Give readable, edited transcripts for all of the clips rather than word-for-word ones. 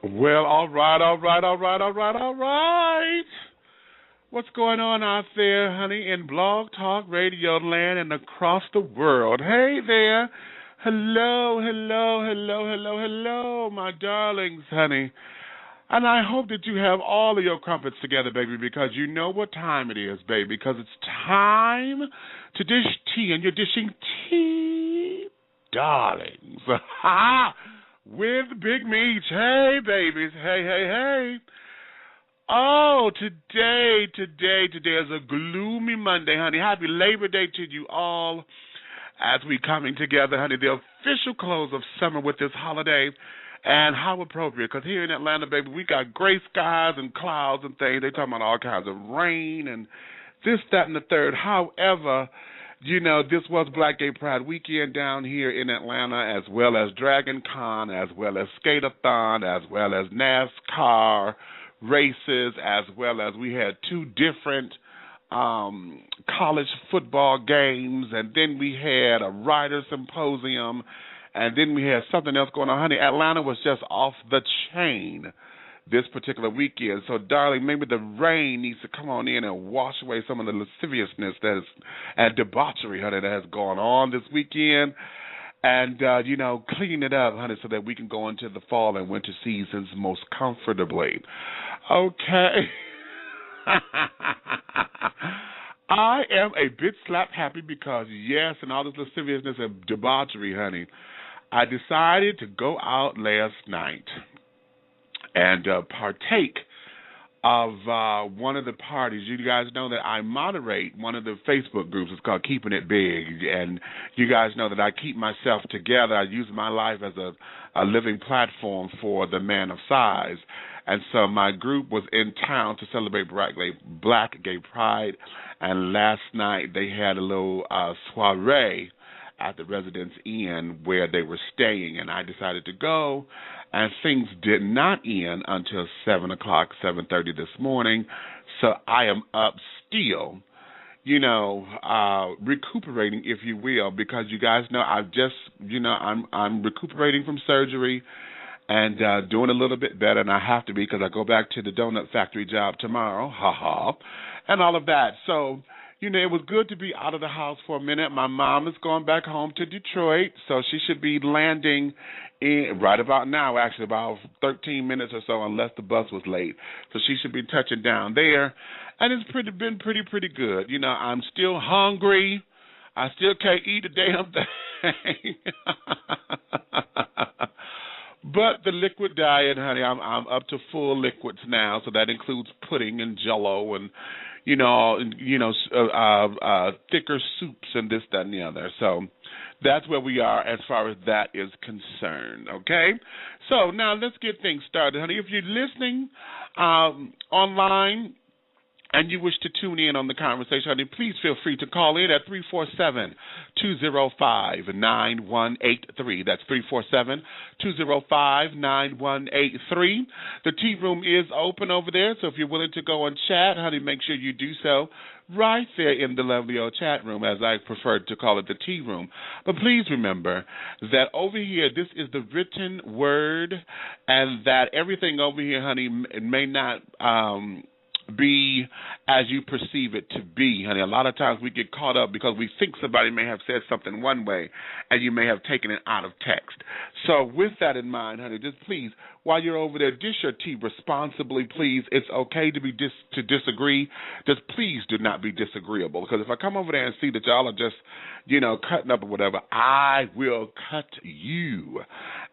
Well, all right, all right, all right, all right, all right. What's going on out there, honey, in Blog Talk Radio land and across the world? Hey there. Hello, hello, hello, hello, hello, my darlings, honey. And I hope that you have all of your crumpets together, baby, because you know what time it is, baby, because it's time to dish tea, and you're dishing tea, darlings. With Big Meach. Hey, babies. Hey, hey, hey. Oh, today is a gloomy Monday, honey. Happy Labor Day to you all as we coming together, honey. The official close of summer with this holiday. And how appropriate, because here in Atlanta, baby, we got gray skies and clouds and things. They talking about all kinds of rain and this, that, and the third. However, you know, this was Black Gay Pride Weekend down here in Atlanta, as well as Dragon Con, as well as Skate-a-thon, as well as NASCAR races, as well as we had two different college football games, and then we had a writer symposium, and then we had something else going on. Honey, Atlanta was just off the chain this particular weekend. So, darling, maybe the rain needs to come on in and wash away some of the lasciviousness and debauchery, honey, that has gone on this weekend. And, you know, clean it up, honey, so that we can go into the fall and winter seasons most comfortably. Okay. I am a bit slap happy because, yes, and all this lasciviousness and debauchery, honey, I decided to go out last night and partake of one of the parties. You guys know that I moderate one of the Facebook groups. It's called Keeping It Big, and you guys know that I keep myself together. I use my life as a living platform for the man of size. And so my group was in town to celebrate Black Gay Pride, and last night they had a little soiree at the Residence Inn where they were staying, and I decided to go, and things did not end until 7 o'clock, 7:30 this morning, so I am up still, you know, recuperating, if you will, because you guys know I've just, you know, I'm recuperating from surgery and doing a little bit better, and I have to be because I go back to the donut factory job tomorrow, and all of that, so you know, it was good to be out of the house for a minute. My mom is going back home to Detroit, so she should be landing in right about now, actually about 13 minutes or so, unless the bus was late. So she should be touching down there, and it's been pretty good. You know, I'm still hungry. I still can't eat a damn thing. But the liquid diet, honey, I'm up to full liquids now, so that includes pudding and Jell-O and thicker soups and this, that, and the other. So that's where we are as far as that is concerned, okay? So now let's get things started, honey. If you're listening online and you wish to tune in on the conversation, honey, please feel free to call in at 347-205-9183. That's 347-205-9183. The tea room is open over there, so if you're willing to go and chat, honey, make sure you do so right there in the lovely old chat room, as I prefer to call it, the tea room. But please remember that over here, this is the written word, and that everything over here, honey, may not be as you perceive it to be, honey. A lot of times we get caught up because we think somebody may have said something one way and you may have taken it out of text. So with that in mind, honey, just please, while you're over there, dish your tea responsibly, please. It's okay to to disagree. Just please do not be disagreeable, because if I come over there and see that y'all are just, you know, cutting up or whatever, I will cut you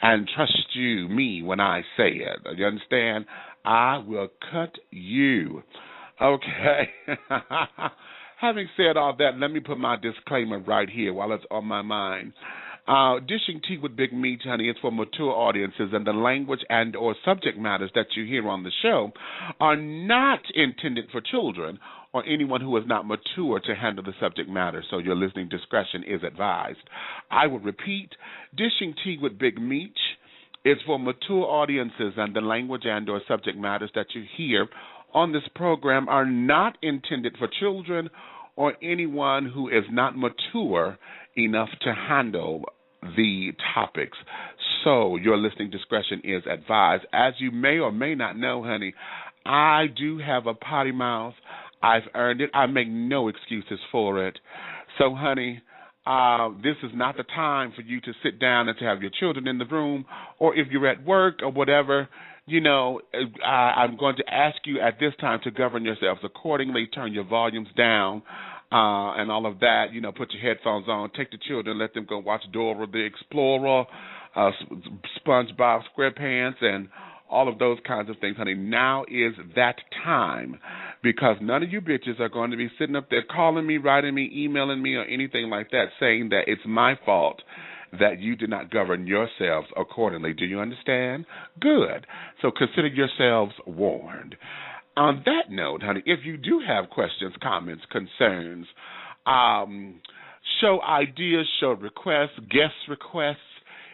and trust me when I say it. You understand? I will cut you. Okay. Having said all that, let me put my disclaimer right here while it's on my mind. Dishing tea with Big Meach, honey, is for mature audiences, and the language and or subject matters that you hear on the show are not intended for children or anyone who is not mature to handle the subject matter, so your listening discretion is advised. I will repeat, Dishing Tea with Big Meach is for mature audiences, and the language and or subject matters that you hear on this program are not intended for children or anyone who is not mature enough to handle the topics. So your listening discretion is advised. As you may or may not know, honey, I do have a potty mouth. I've earned it. I make no excuses for it. So, honey, this is not the time for you to sit down and to have your children in the room, or if you're at work or whatever, I'm going to ask you at this time to govern yourselves accordingly, turn your volumes down, and all of that. Put your headphones on, take the children, let them go watch Dora the Explorer, SpongeBob SquarePants, and all of those kinds of things, honey. Now is that time, because none of you bitches are going to be sitting up there calling me, writing me, emailing me, or anything like that, saying that it's my fault that you did not govern yourselves accordingly. Do you understand? Good. So consider yourselves warned. On that note, honey, if you do have questions, comments, concerns, show ideas, show requests, guest requests,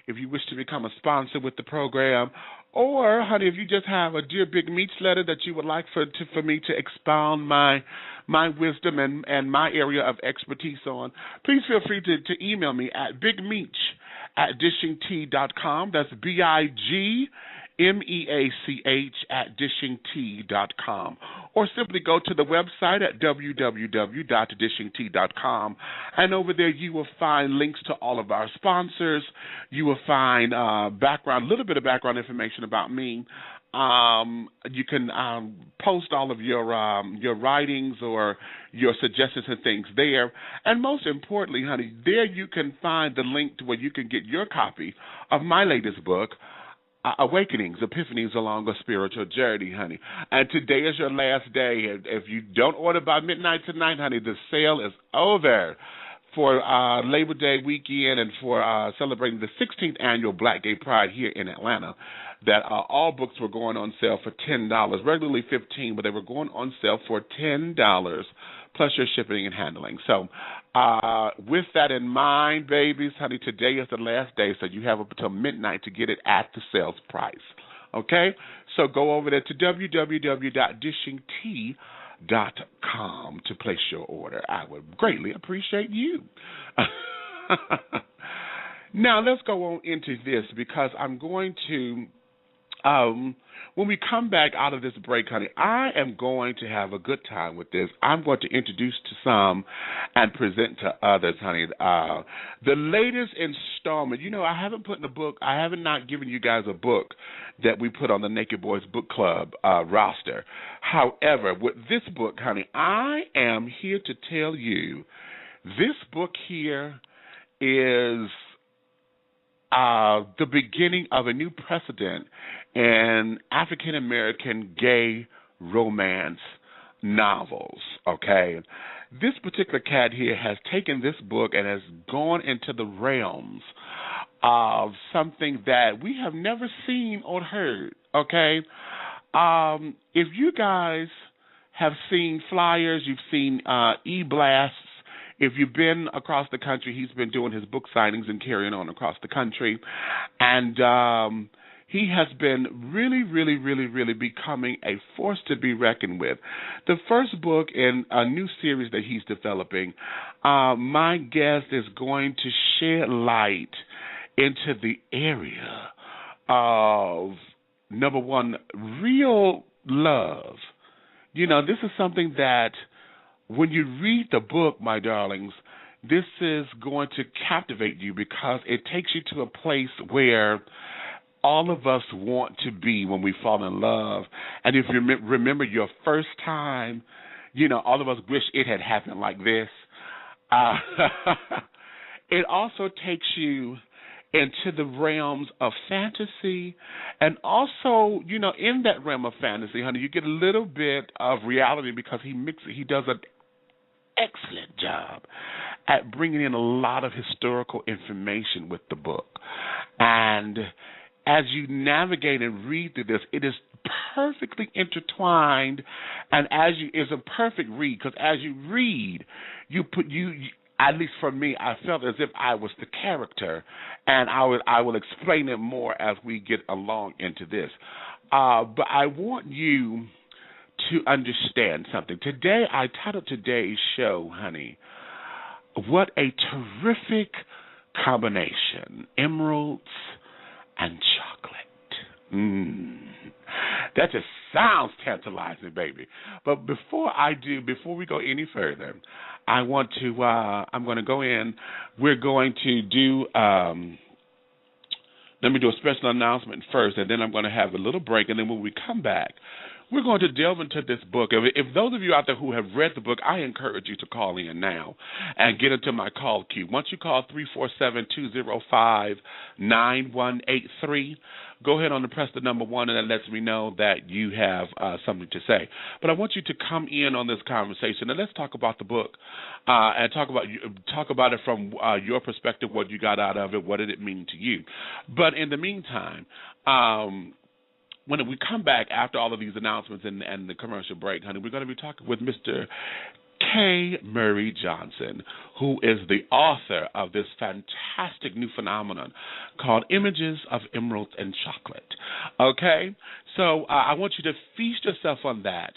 if you wish to become a sponsor with the program, or, honey, if you just have a Dear Big Meach letter that you would like for me to expound my wisdom and my area of expertise on, please feel free to email me at bigmeach@dishingtea.com. That's BIGMEACH@dishingtea.com. Or simply go to the website at www.dishingtea.com, and over there you will find links to all of our sponsors. You will find a little bit of background information about me. You can post all of your writings or your suggestions and things there. And most importantly, honey, there you can find the link to where you can get your copy of my latest book, Awakenings, Epiphanies Along a Spiritual Journey, honey. And today is your last day. If you don't order by midnight tonight, honey, the sale is over for Labor Day weekend and for celebrating the 16th annual Black Gay Pride here in Atlanta. That all books were going on sale for $10, regularly $15, but they were going on sale for $10 plus your shipping and handling. So with that in mind, babies, honey, today is the last day, so you have up until midnight to get it at the sales price. Okay? So go over there to www.dishingtea.com to place your order. I would greatly appreciate you. Now, let's go on into this, because I'm going to when we come back out of this break, honey, I am going to have a good time with this. I'm going to introduce to some and present to others, honey, the latest installment. I haven't put in a book. I haven't not given you guys a book that we put on the Naked Boys Book Club roster. However, with this book, honey, I am here to tell you this book here is the beginning of a new precedent in African-American gay romance novels, okay? This particular cat here has taken this book and has gone into the realms of something that we have never seen or heard, okay? If you guys have seen flyers, you've seen e-blasts. If you've been across the country, he's been doing his book signings and carrying on across the country. And he has been really, really, really, really becoming a force to be reckoned with. The first book in a new series that he's developing, my guest is going to shed light into the area of, number one, real love. This is something that when you read the book, my darlings, this is going to captivate you, because it takes you to a place where all of us want to be when we fall in love. And if you remember your first time, all of us wish it had happened like this. It also takes you into the realms of fantasy, and also, in that realm of fantasy, honey, you get a little bit of reality, because he does an excellent job at bringing in a lot of historical information with the book. And as you navigate and read through this, it is perfectly intertwined, and it's a perfect read, because as you read, you at least for me, I felt as if I was the character, and I will explain it more as we get along into this. But I want you to understand something. Today, I titled today's show, honey, what a terrific combination, emeralds and chocolate. That just sounds tantalizing, baby. But before we go any further, I'm going to go in. We're going to do, let me do a special announcement first, and then I'm going to have a little break, and then when we come back, we're going to delve into this book. If those of you out there who have read the book, I encourage you to call in now and get into my call queue. Once you call 347-205-9183, go ahead and press the number 1, and that lets me know that you have something to say. But I want you to come in on this conversation, and let's talk about the book and talk about it from your perspective, what you got out of it, what did it mean to you. But in the meantime, when we come back after all of these announcements and the commercial break, honey, we're going to be talking with Mr. K. Murry Johnson, who is the author of this fantastic new phenomenon called Images of Emeralds and Chocolate. Okay? So I want you to feast yourself on that.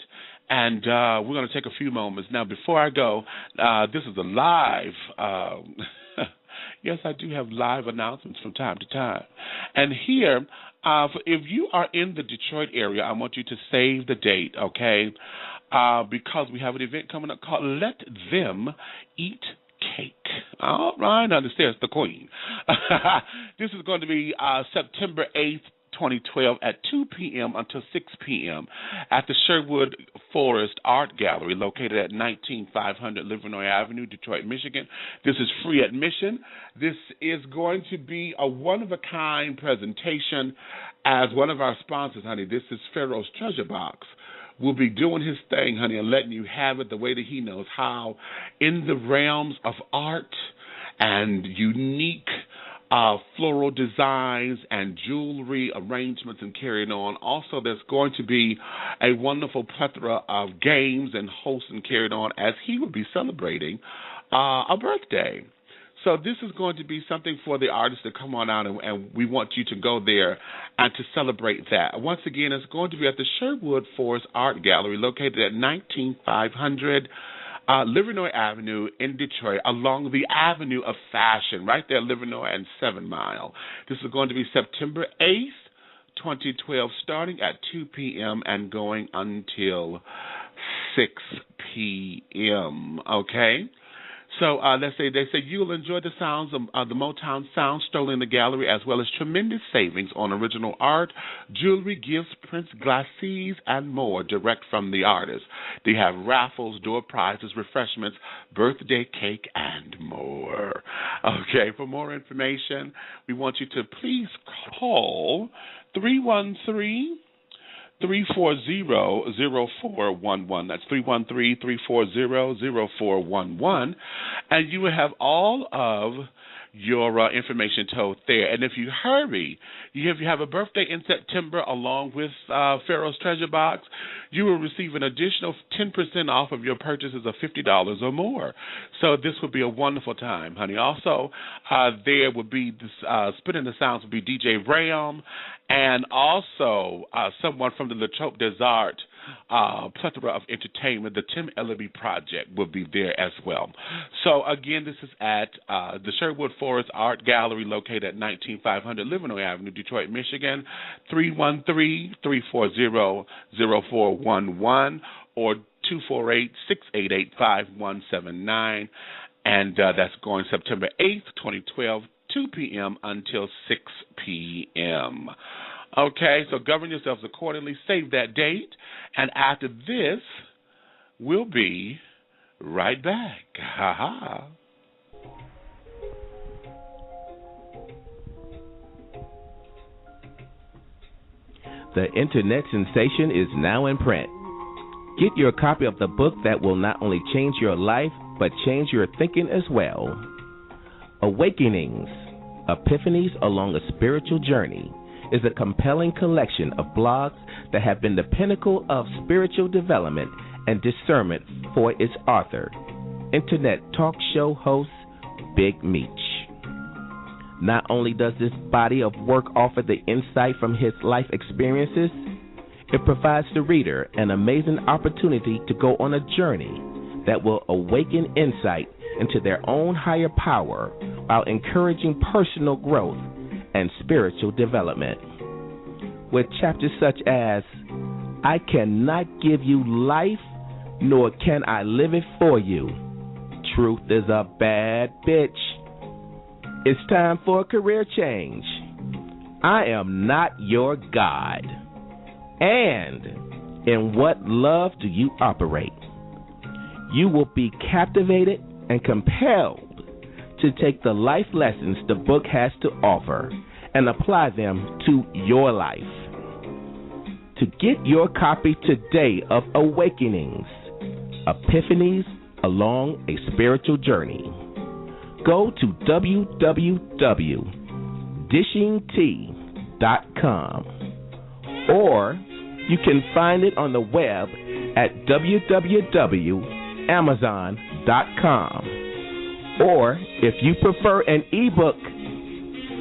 And we're going to take a few moments. Now, before I go, this is a live yes, I do have live announcements from time to time. And here, if you are in the Detroit area, I want you to save the date, okay? Because we have an event coming up called Let Them Eat Cake. All right, now there's the queen. This is going to be September 8th, 2012 at 2 p.m. until 6 p.m. at the Sherwood Forest Art Gallery located at 19500 Livernois Avenue, Detroit, Michigan. This is free admission. This is going to be a one-of-a-kind presentation as one of our sponsors, honey. This is Pharaoh's Treasure Box. Will be doing his thing, honey, and letting you have it the way that he knows how in the realms of art and unique floral designs and jewelry arrangements and carrying on. Also, there's going to be a wonderful plethora of games and hosts and carried on as he will be celebrating a birthday. So this is going to be something for the artists to come on out, and we want you to go there and to celebrate that. Once again, it's going to be at the Sherwood Forest Art Gallery located at 19500 Livernois Avenue in Detroit, along the Avenue of Fashion, right there, Livernois and 7 Mile. This is going to be September 8th, 2012, starting at 2 p.m. and going until 6 p.m., okay? So they say you'll enjoy the sounds of the Motown sound strolling the gallery, as well as tremendous savings on original art, jewelry, gifts, prints, glacis, and more direct from the artist. They have raffles, door prizes, refreshments, birthday cake, and more. Okay, for more information, we want you to please call 313-340-0411. That's 313-340-0411. And you will have all of your information told there. And if you hurry, if you have a birthday in September along with Pharaoh's Treasure Box, you will receive an additional 10% off of your purchases of $50 or more. So this will be a wonderful time, honey. Also, there will be this, spinning the sounds will be DJ Ram, and also someone from the Latrobe Desert plethora of entertainment. The Tim Ellaby Project will be there as well. So again, this is at the Sherwood Forest Art Gallery located at 19500 Livernois Avenue, Detroit, Michigan. 313-340-0411 or 248-688-5179. And that's going September 8th, 2012, 2 p.m. until 6 p.m. Okay, so govern yourselves accordingly. Save that date. And after this, we'll be right back. Ha-ha. The internet sensation is now in print. Get your copy of the book that will not only change your life, but change your thinking as well. Awakenings, Epiphanies Along a Spiritual Journey is a compelling collection of blogs that have been the pinnacle of spiritual development and discernment for its author, internet talk show host Big Meach. Not only does this body of work offer the insight from his life experiences, it provides the reader an amazing opportunity to go on a journey that will awaken insight into their own higher power while encouraging personal growth and spiritual development. With chapters such as, I cannot give you life, nor can I live it for you. Truth is a bad bitch. It's time for a career change. I am not your God. And in what love do you operate? You will be captivated and compelled to take the life lessons the book has to offer and apply them to your life. To get your copy today of Awakenings, Epiphanies Along a Spiritual Journey, go to www.dishingtea.com, or you can find it on the web at www.amazon.com, or if you prefer an ebook,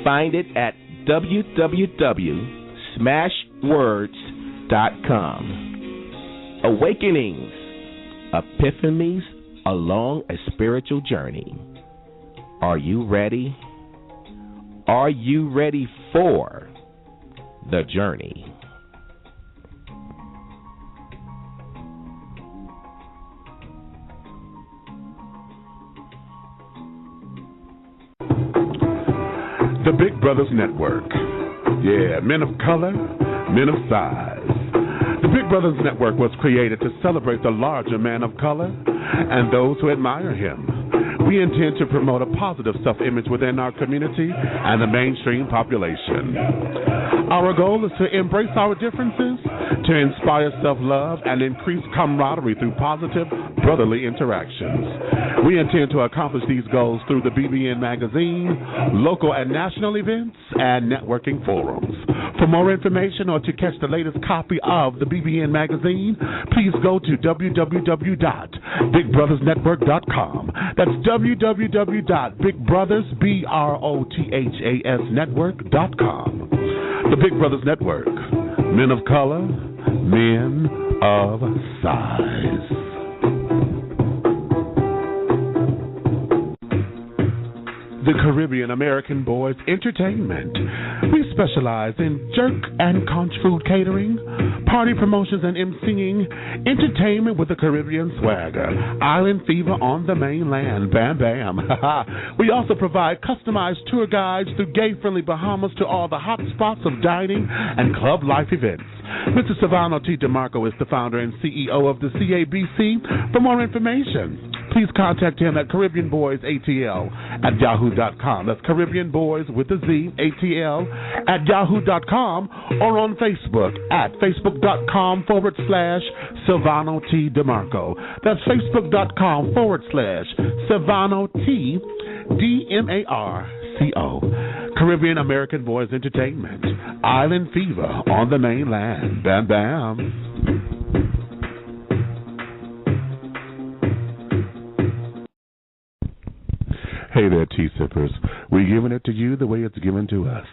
find it at www.smashwords.com. Awakenings, Epiphanies Along a Spiritual Journey. Are you ready? Are you ready for the journey? The Big Brothers Network. Yeah, men of color, men of size. The Big Brothers Network was created to celebrate the larger man of color and those who admire him. We intend to promote a positive self-image within our community and the mainstream population. Our goal is to embrace our differences, to inspire self-love, and increase camaraderie through positive, brotherly interactions. We intend to accomplish these goals through the BBN magazine, local and national events, and networking forums. For more information or to catch the latest copy of the BBN magazine, please go to www.bigbrothersnetwork.com. That's www.bigbrothersnetwork.com. The Big Brothers Network. Men of color, men of size. The Caribbean American Boys Entertainment. We specialize in jerk and conch food catering, party promotions and emceeing, entertainment with the Caribbean swagger, island fever on the mainland, bam bam. We also provide customized tour guides through gay-friendly Bahamas to all the hot spots of dining and club life events. Mr. Silvano T. DeMarco is the founder and CEO of the CABC. For more information, please contact him at CaribbeanBoysATL@yahoo.com. That's Caribbean Boys with a Z, ATL, @yahoo.com, or on Facebook at Facebook.com/Silvano T. DeMarco. That's Facebook.com/Silvano T. DMARCO. Caribbean American Boys Entertainment. Island Fever on the mainland. Bam bam. Hey there, tea sippers. We're giving it to you the way it's given to us.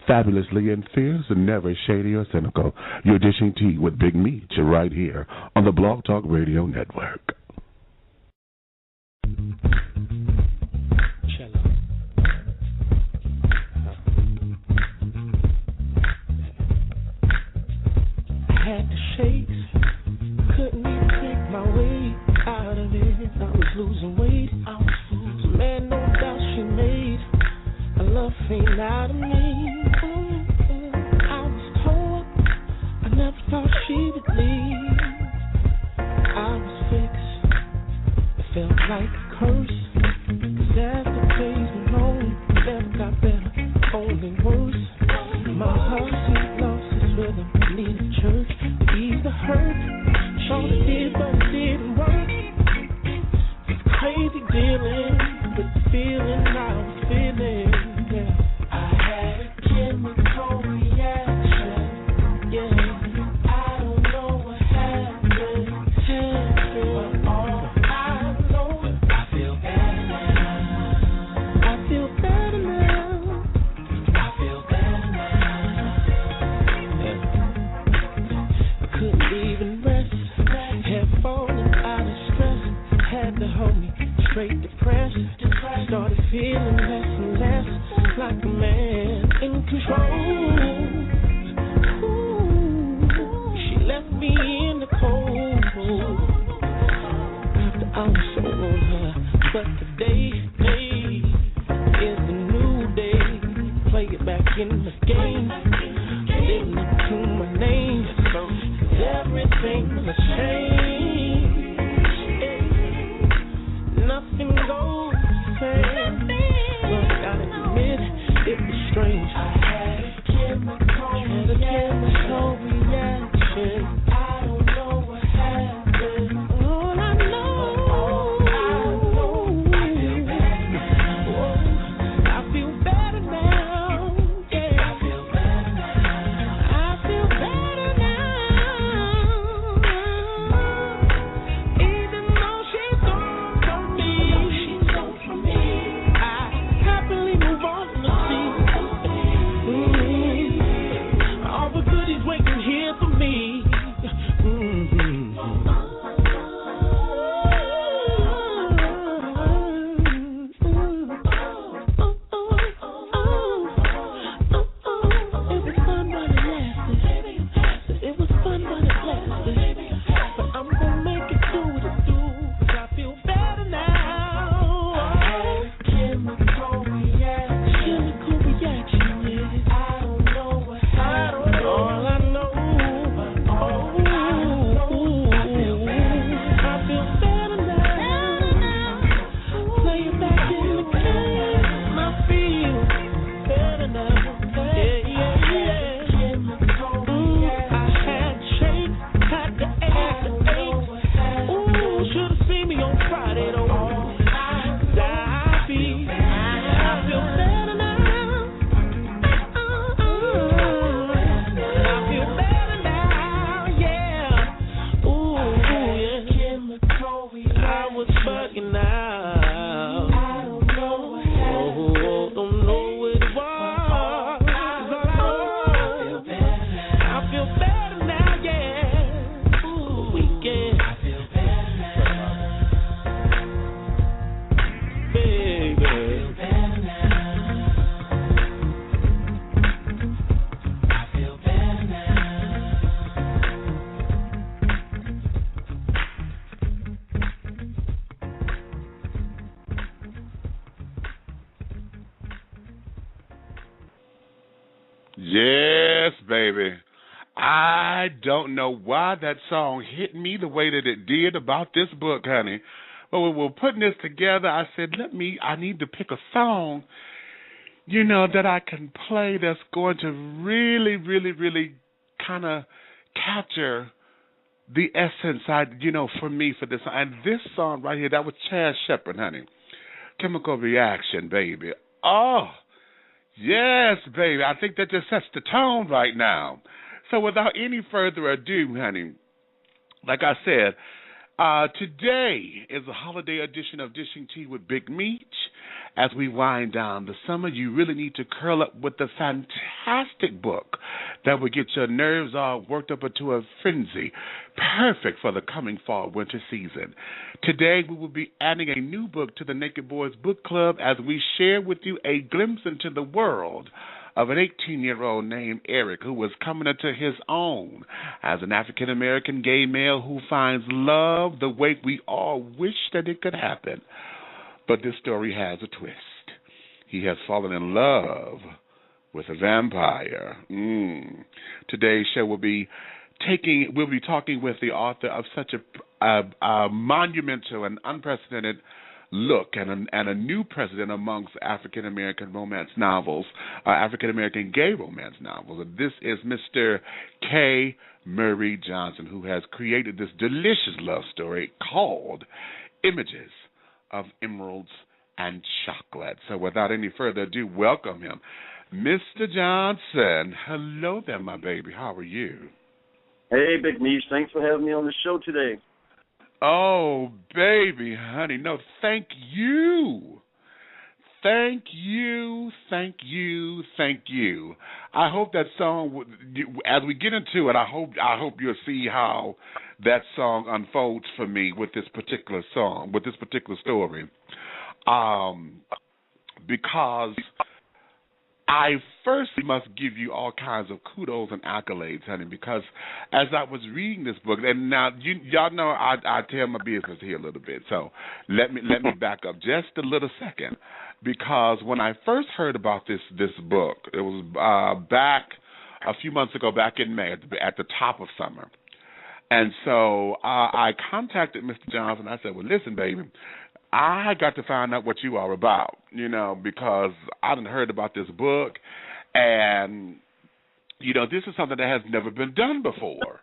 Fabulously and fierce and never shady or cynical. You're dishing tea with Big Meach right here on the Blog Talk Radio Network. Had the shakes, couldn't even take my way out of it. I was losing weight, man, no doubt she made a love fiend out of me. I was told I never thought she would leave. I was fixed, it felt like a curse. 'Cause as the days went on, it never got better, only worse. My heart had lost its rhythm, needed church to ease the hurt. Thought it did, but it didn't work. It's crazy dealing with the feeling I was feeling. Yeah. I had a chemical reaction. Yeah. I don't know what happened. But all I know is I feel better now. I feel better now. I feel better now. Yeah. I couldn't even rest. Had fallen out of stress. Had to hold me straight depressed. Started feeling less and less like a man in control. baby. I don't know why that song hit me the way that it did about this book, honey. But when we were putting this together, I said, I need to pick a song, that I can play that's going to really, really, really kind of capture the essence, for me, for this. And this song right here, that was Chad Shepard, honey. Chemical Reaction, baby. Oh, yes, baby. I think that just sets the tone right now. So without any further ado, honey, like I said, today is a holiday edition of Dishing Tea with Big Meach. As we wind down the summer, you really need to curl up with the fantastic book that will get your nerves all worked up into a frenzy, perfect for the coming fall-winter season. Today, we will be adding a new book to the Naked Boys Book Club as we share with you a glimpse into the world of an 18-year-old named Eric who was coming into his own as an African-American gay male who finds love the way we all wish that it could happen. But this story has a twist. He has fallen in love with a vampire. Today's show we'll be talking with the author of such a monumental and unprecedented look and a new precedent amongst African-American romance novels, African-American gay romance novels. And this is Mr. K. Murry Johnson, who has created this delicious love story called Images of Emeralds and Chocolate. So without any further ado, welcome him. Mr. Johnson, hello there, my baby. How are you? Hey, Big Meach. Thanks for having me on the show today. Oh, baby, honey. No, thank you. Thank you, thank you, thank you. I hope that song, as we get into it, I hope you'll see how that song unfolds for me with this particular song, with this particular story. Because I first must give you all kinds of kudos and accolades, honey, because as I was reading this book, and now y'all know I tell my business here a little bit, so let me back up just a little second, because when I first heard about this book, it was back a few months ago, back in May, at the top of summer. And so I contacted Mr. Johnson. I said, well, listen, baby, I got to find out what you are about, because I done heard about this book, and, this is something that has never been done before,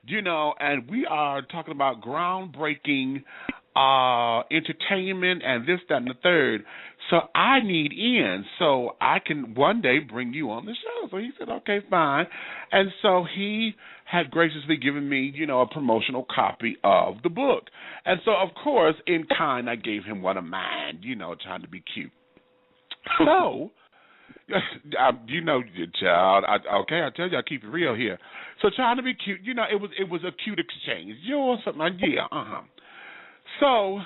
and we are talking about groundbreaking entertainment and this, that, and the third. So I need in so I can one day bring you on the show. So he said, okay, fine. And so he had graciously given me, a promotional copy of the book. And so, of course, in kind, I gave him one of mine, trying to be cute. So, child, I tell you, I keep it real here. So trying to be cute, it was a cute exchange. Yours, something, yeah, So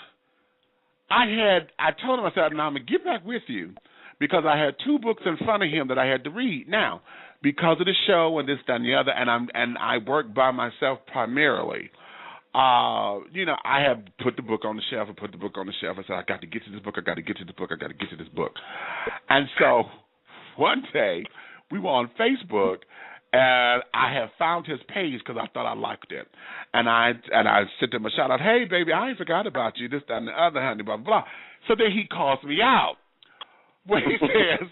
I told him, I said, now I'm going to get back with you because I had two books in front of him that I had to read. Now, because of the show and this, that, and the other, and I work by myself primarily, I have put the book on the shelf. I said, I got to get to this book. And so one day we were on Facebook, and I have found his page because I thought I liked it. And I sent him a shout out, hey, baby, I ain't forgot about you, this, that, and the other, honey, blah, blah, blah. So then he calls me out when he says,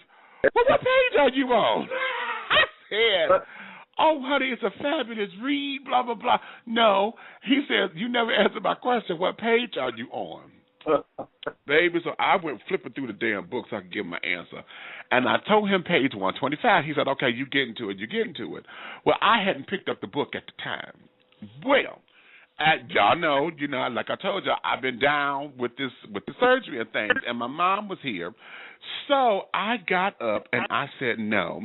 well, what page are you on? I said, oh, honey, it's a fabulous read, blah, blah, blah. No, he says, you never answered my question. What page are you on? Baby, so I went flipping through the damn book so I could give him my answer. And I told him page 125. He said, okay, you get into it. Well, I hadn't picked up the book at the time. Well, y'all know, like I told you, I've been down with the surgery and things, and my mom was here. So I got up and I said, no,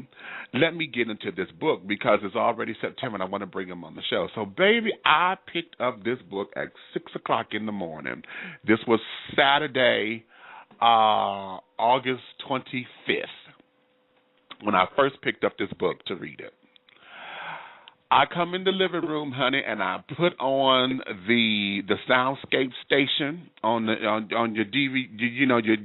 let me get into this book because it's already September and I want to bring him on the show. So, baby, I picked up this book at 6 o'clock in the morning. This was Saturday, August 25th, when I first picked up this book to read it. I come in the living room, honey, and I put on the soundscape station on your DVD,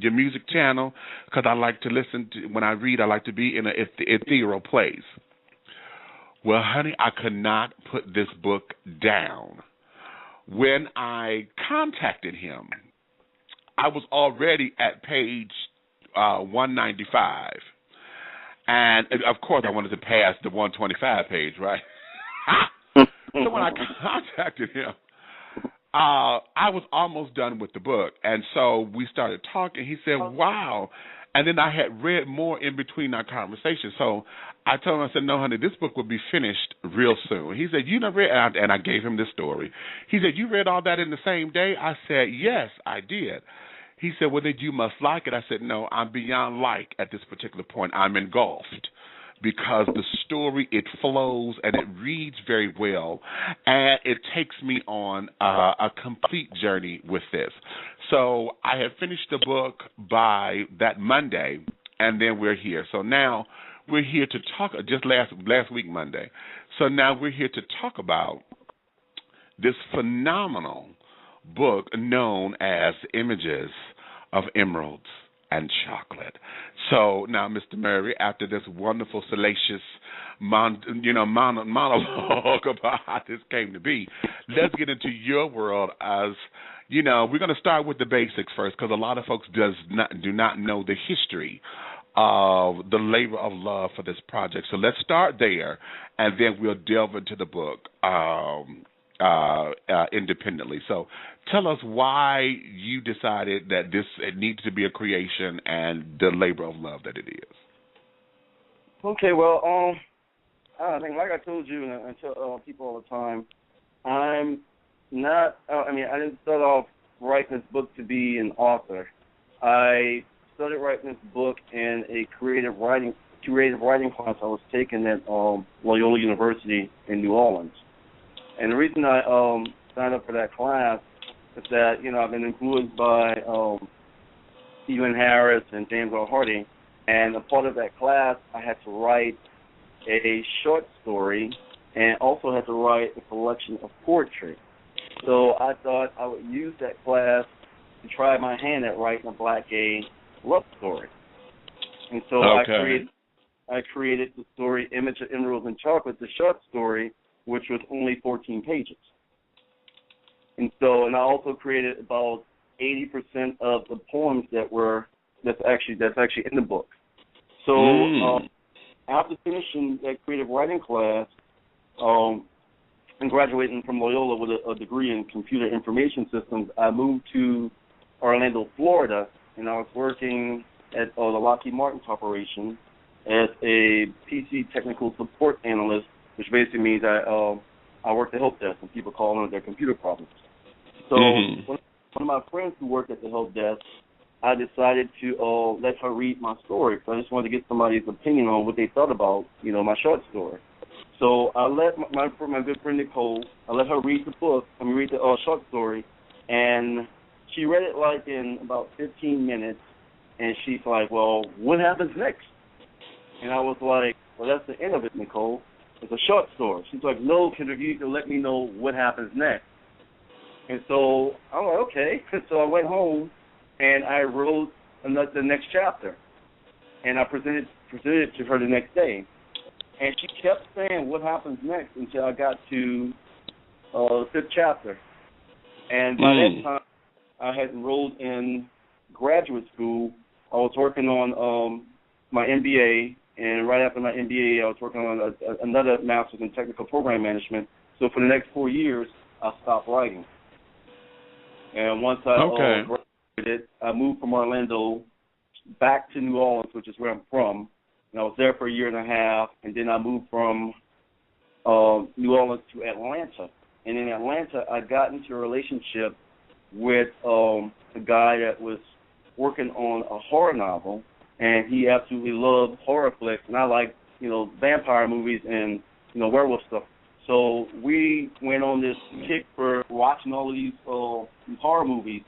your music channel, because I like to listen to, when I read, I like to be in an ethereal place. Well, honey, I could not put this book down. When I contacted him, I was already at page 195. And, of course, I wanted to pass the 125 page, right? So when I contacted him, I was almost done with the book. And so we started talking. He said, wow. And then I had read more in between our conversation. So I told him, I said, no, honey, this book will be finished real soon. He said, you never read, and I gave him this story. He said, you read all that in the same day? I said, yes, I did. He said, well, then you must like it. I said, no, I'm beyond like at this particular point. I'm engulfed because the story, it flows and it reads very well, and it takes me on a complete journey with this. So I had finished the book by that Monday, and then we're here. So now we're here to talk, just last week Monday. So now we're here to talk about this phenomenal book known as Images of Emeralds and Chocolate. So now, Mr. Murry, after this wonderful, salacious monologue about how this came to be, let's get into your world. As you know, we're going to start with the basics first, because a lot of folks do not know the history of the labor of love for this project. So let's start there, and then we'll delve into the book independently. So tell us why you decided that it needs to be a creation and the labor of love that it is. Okay, well, I think, like I told you and tell people all the time, I'm not, I didn't start off writing this book to be an author. I started writing this book in a creative writing class I was taking at Loyola University in New Orleans. And the reason I signed up for that class is that, I've been influenced by Stephen Harris and James R. Hardy, and a part of that class I had to write a short story and also had to write a collection of poetry. So I thought I would use that class to try my hand at writing a black gay love story. And so okay. I created the story Image of Emeralds and Chocolate, the short story, which was only 14 pages. And I also created about 80% of the poems that's actually in the book. So after finishing that creative writing class and graduating from Loyola with a degree in computer information systems, I moved to Orlando, Florida, and I was working at the Lockheed Martin Corporation as a PC technical support analyst, which basically means I work the help desk when people call in with their computer problems. So one of my friends who worked at the help desk, I decided to let her read my story. So I just wanted to get somebody's opinion on what they thought about, my short story. So I let my good friend Nicole, I let her read the short story, and she read it like in about 15 minutes, and she's like, well, what happens next? And I was like, well, that's the end of it, Nicole. It's a short story. She's like, no, can you let me know what happens next? And so I'm like, okay. So I went home and I wrote the next chapter, and I presented it to her the next day. And she kept saying, what happens next, until I got to the 5th chapter. And by that time, I had enrolled in graduate school. I was working on my MBA, and right after my MBA, I was working on another master's in technical program management. So for the next 4 years, I stopped writing. And once I graduated, I moved from Orlando back to New Orleans, which is where I'm from. And I was there for a year and a half, and then I moved from New Orleans to Atlanta. And in Atlanta, I got into a relationship with a guy that was working on a horror novel, and he absolutely loved horror flicks, and I like, vampire movies and, werewolf stuff. So we went on this kick for watching all of these horror movies.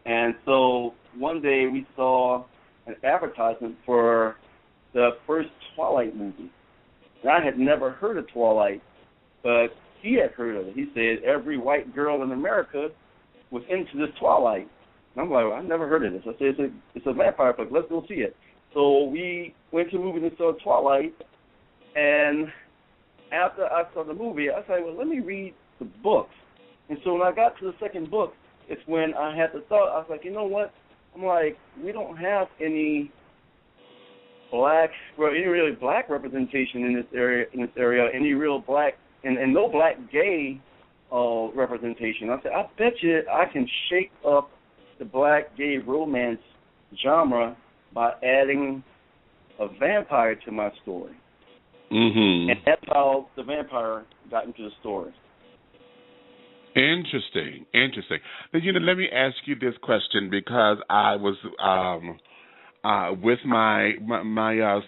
And so one day we saw an advertisement for the first Twilight movie. And I had never heard of Twilight, but he had heard of it. He said every white girl in America was into this Twilight. And I'm like, well, I've never heard of this. I said, it's a vampire flick. Let's go see it. So we went to the movie and saw Twilight, and after I saw the movie, I said, well, let me read the books. And so when I got to the second book, it's when I had the thought. I was like, you know what? I'm like, we don't have any really black representation in this area, any real black and no black gay representation. I said, I bet you I can shake up the black gay romance genre by adding a vampire to my story. Mm-hmm. And that's how the vampire got into the story. Interesting. Now, let me ask you this question, because I was with my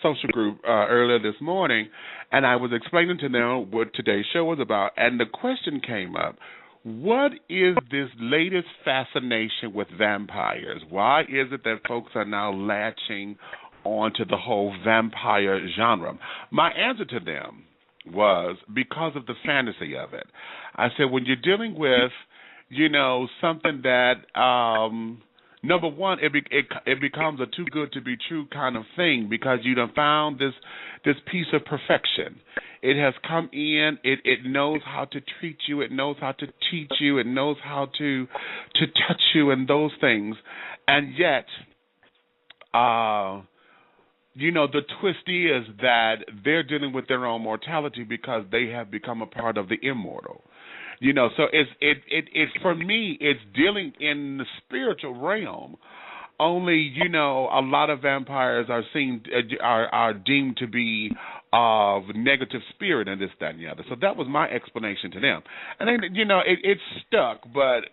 social group earlier this morning, and I was explaining to them what today's show was about, and the question came up: what is this latest fascination with vampires? Why is it that folks are now latching onto the whole vampire genre? My answer to them was because of the fantasy of it. I said, when you're dealing with, something that, number one, it becomes a too good to be true kind of thing, because you done found this piece of perfection. It has come in. It knows how to treat you. It knows how to teach you. It knows how to touch you and those things. And yet, the twist is that they're dealing with their own mortality because they have become a part of the immortal. So it's for me, it's dealing in the spiritual realm. Only, a lot of vampires are deemed to be of negative spirit and this, that, and the other. So that was my explanation to them. And then, it stuck, but,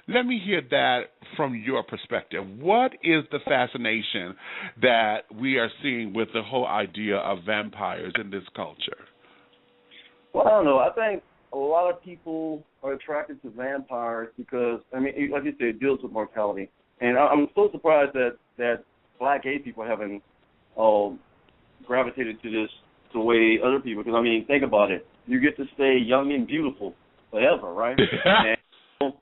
let me hear that from your perspective. What is the fascination that we are seeing with the whole idea of vampires in this culture? Well, I don't know. I think a lot of people are attracted to vampires because, like you said, it deals with mortality. And I'm so surprised that black gay people haven't gravitated to this the way other people. Because, think about it. You get to stay young and beautiful forever, right? And,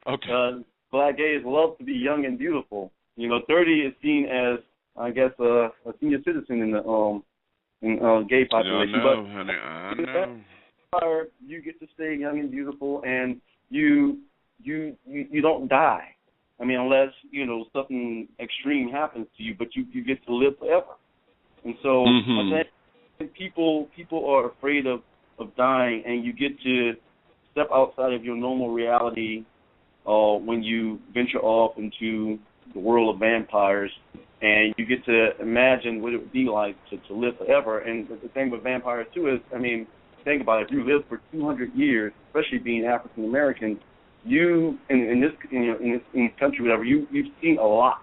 okay. Black gays love to be young and beautiful. 30 is seen as, I guess, a senior citizen in the gay population. I know. You get to stay young and beautiful, and you don't die. Unless something extreme happens to you, but you get to live forever. And so I think people are afraid of dying, and you get to step outside of your normal reality when you venture off into the world of vampires, and you get to imagine what it would be like to live forever. And the thing with vampires too is, think about it. If you live for 200 years, especially being African American, you in this country, whatever, you've seen a lot,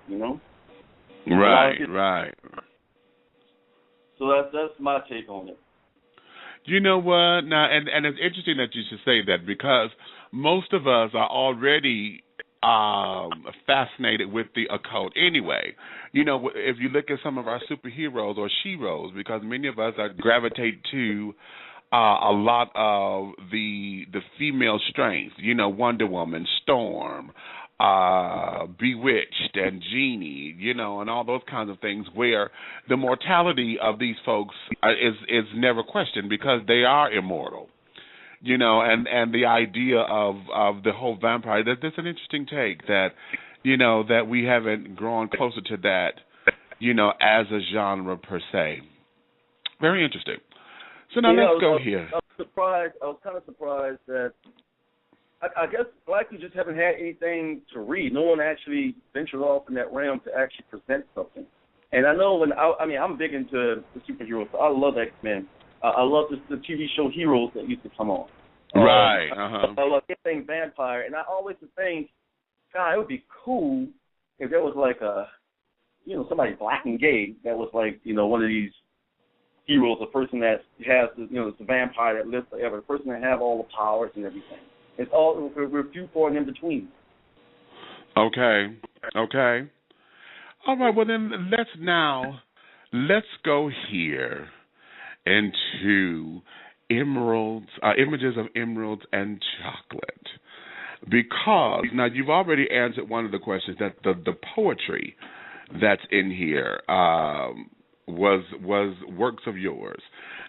Right. So that's my take on it. You know what? Now, and it's interesting that you should say that, because most of us are already fascinated with the occult anyway. If you look at some of our superheroes or sheroes, because many of us gravitate to a lot of the female strengths, Wonder Woman, Storm, Bewitched, and Genie, and all those kinds of things, where the mortality of these folks is never questioned because they are immortal. And the idea of the whole vampire, that's an interesting take that, that we haven't grown closer to that, as a genre per se. Very interesting. So now let's go here. I was kind of surprised that I guess black people just haven't had anything to read. No one actually ventured off in that realm to actually present something. And I know I'm big into the superheroes. So I love X-Men. I love the TV show Heroes that used to come on. Right. I love anything vampire, and I always think, God, it would be cool if there was like somebody black and gay that was like, one of these heroes, a person that has, it's a vampire that lives forever, the person that have all the powers and everything. It's all, we're few, far, and in between. Okay. All right, well then let's go here into images of emeralds and chocolate. Because, now you've already answered one of the questions, that the poetry that's in here was works of yours.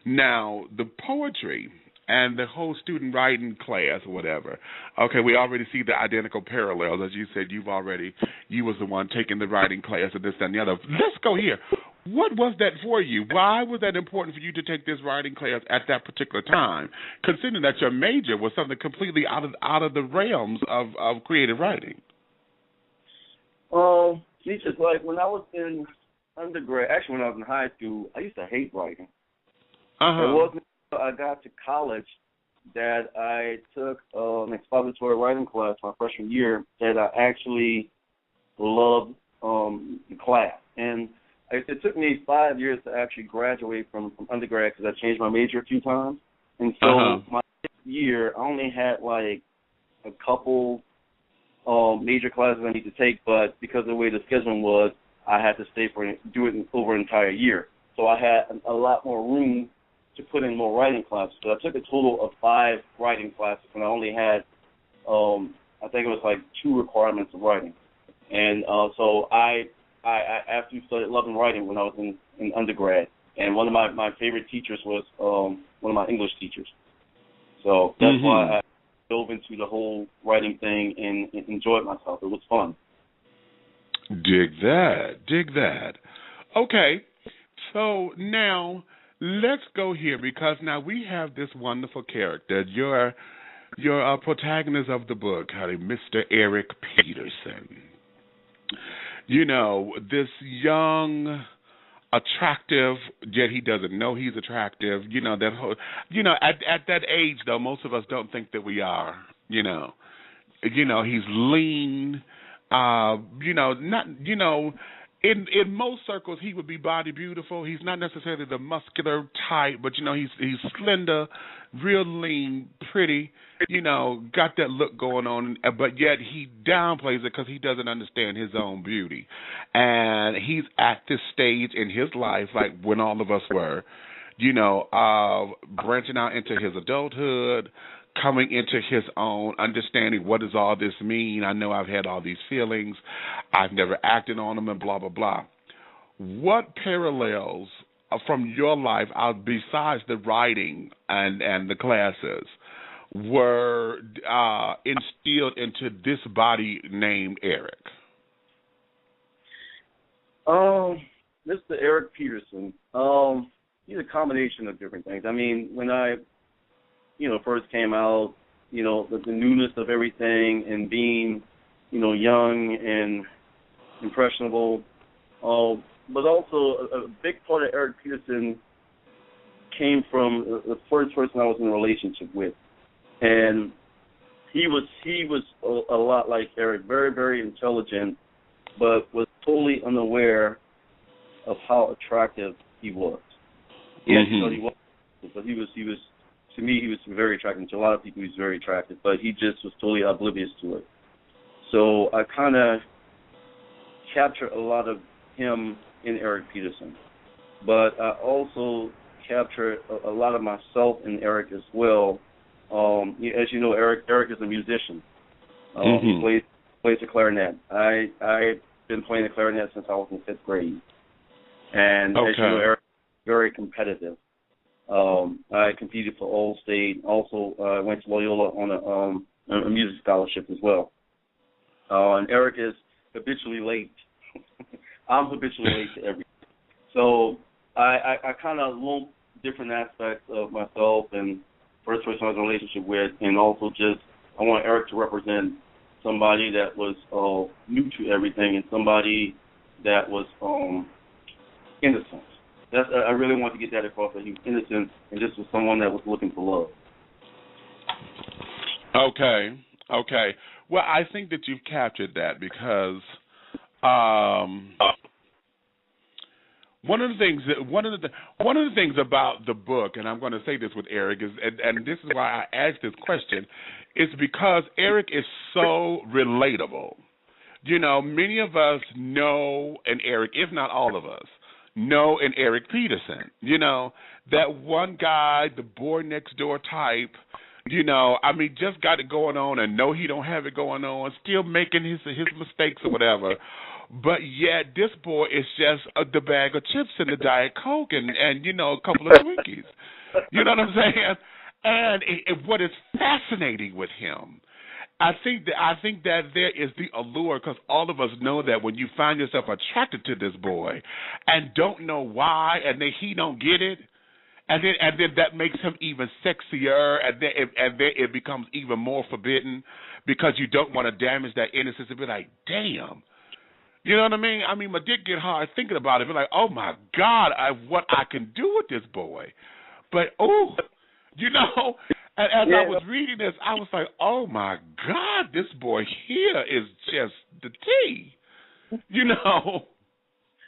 Now, the poetry and the whole student writing class or whatever. Okay, we already see the identical parallels. As you said, you was the one taking the writing class and this, that, and the other. Let's go here. What was that for you? Why was that important for you to take this writing class at that particular time, considering that your major was something completely out of the realms of creative writing? It's just like when I was in undergrad, actually when I was in high school, I used to hate writing. It wasn't until I got to college that I took an expository writing class my freshman year that I actually loved the class. And it took me 5 years to actually graduate from undergrad because I changed my major a few times. And so my year, I only had like a couple major classes I need to take, but because of the way the scheduling was, I had to do it over an entire year. So I had a lot more room to put in more writing classes. So I took a total of 5 writing classes, and I only had, I think it was like 2 requirements of writing. And so I absolutely started loving writing when I was in undergrad. And one of my favorite teachers was one of my English teachers. So that's why I dove into the whole writing thing and enjoyed myself. It was fun. Dig that. Okay, so now let's go here because now we have this wonderful character. You're a protagonist of the book, Mr. Eric Peterson. You know, this young, attractive, yet he doesn't know he's attractive. You know, that whole, at that age, though, most of us don't think that we are, he's lean, in most circles he would be body beautiful. He's not necessarily the muscular type, but, he's slender, real lean, pretty, got that look going on, but yet he downplays it because he doesn't understand his own beauty. And he's at this stage in his life, like when all of us were, branching out into his adulthood, coming into his own, understanding what does all this mean. I know I've had all these feelings. I've never acted on them and blah, blah, blah. What parallels from your life, besides the writing and the classes, were instilled into this body named Eric? Mr. Eric Peterson, he's a combination of different things. I mean, when I first came out, the newness of everything and being, young and impressionable. But also a big part of Eric Peterson came from the first person I was in a relationship with. And he was a lot like Eric, very, very intelligent, but was totally unaware of how attractive he was. Yes, he thought he was, but he was. To me, he was very attractive. To a lot of people, he was very attractive, but he just was totally oblivious to it. So I kind of captured a lot of him in Eric Peterson, but I also captured a lot of myself in Eric as well. As you know, Eric is a musician. He plays the clarinet. I've been playing the clarinet since I was in 5th grade, and as you know, Eric is very competitive. I competed for All-State. Also, I went to Loyola on a music scholarship as well. And Eric is habitually late. I'm habitually late to everything. So I kind of lump different aspects of myself and first person I was in a relationship with, and also just I want Eric to represent somebody that was new to everything and somebody that was innocent. I really want to get that across, that he was innocent and just was someone that was looking for love. Okay. Well, I think that you've captured that because one of the things about the book, and I'm going to say this with Eric, is, and this is why I asked this question, is because Eric is so relatable. Many of us know an Eric, if not all of us, know an Eric Peterson, that one guy, the boy next door type, just got it going on and know he don't have it going on, still making his mistakes or whatever. But yet this boy is just the bag of chips and the Diet Coke and a couple of Twinkies. You know what I'm saying? And what is fascinating with him, I think that there is the allure, because all of us know that when you find yourself attracted to this boy and don't know why, and then he don't get it, and then that makes him even sexier, and then it becomes even more forbidden because you don't want to damage that innocence and be like, damn. You know what I mean? I mean, my dick get hard thinking about it. Be like, oh my God, what I can do with this boy. But you know, and as I was reading this, I was like, oh my God, this boy here is just the tea. You know.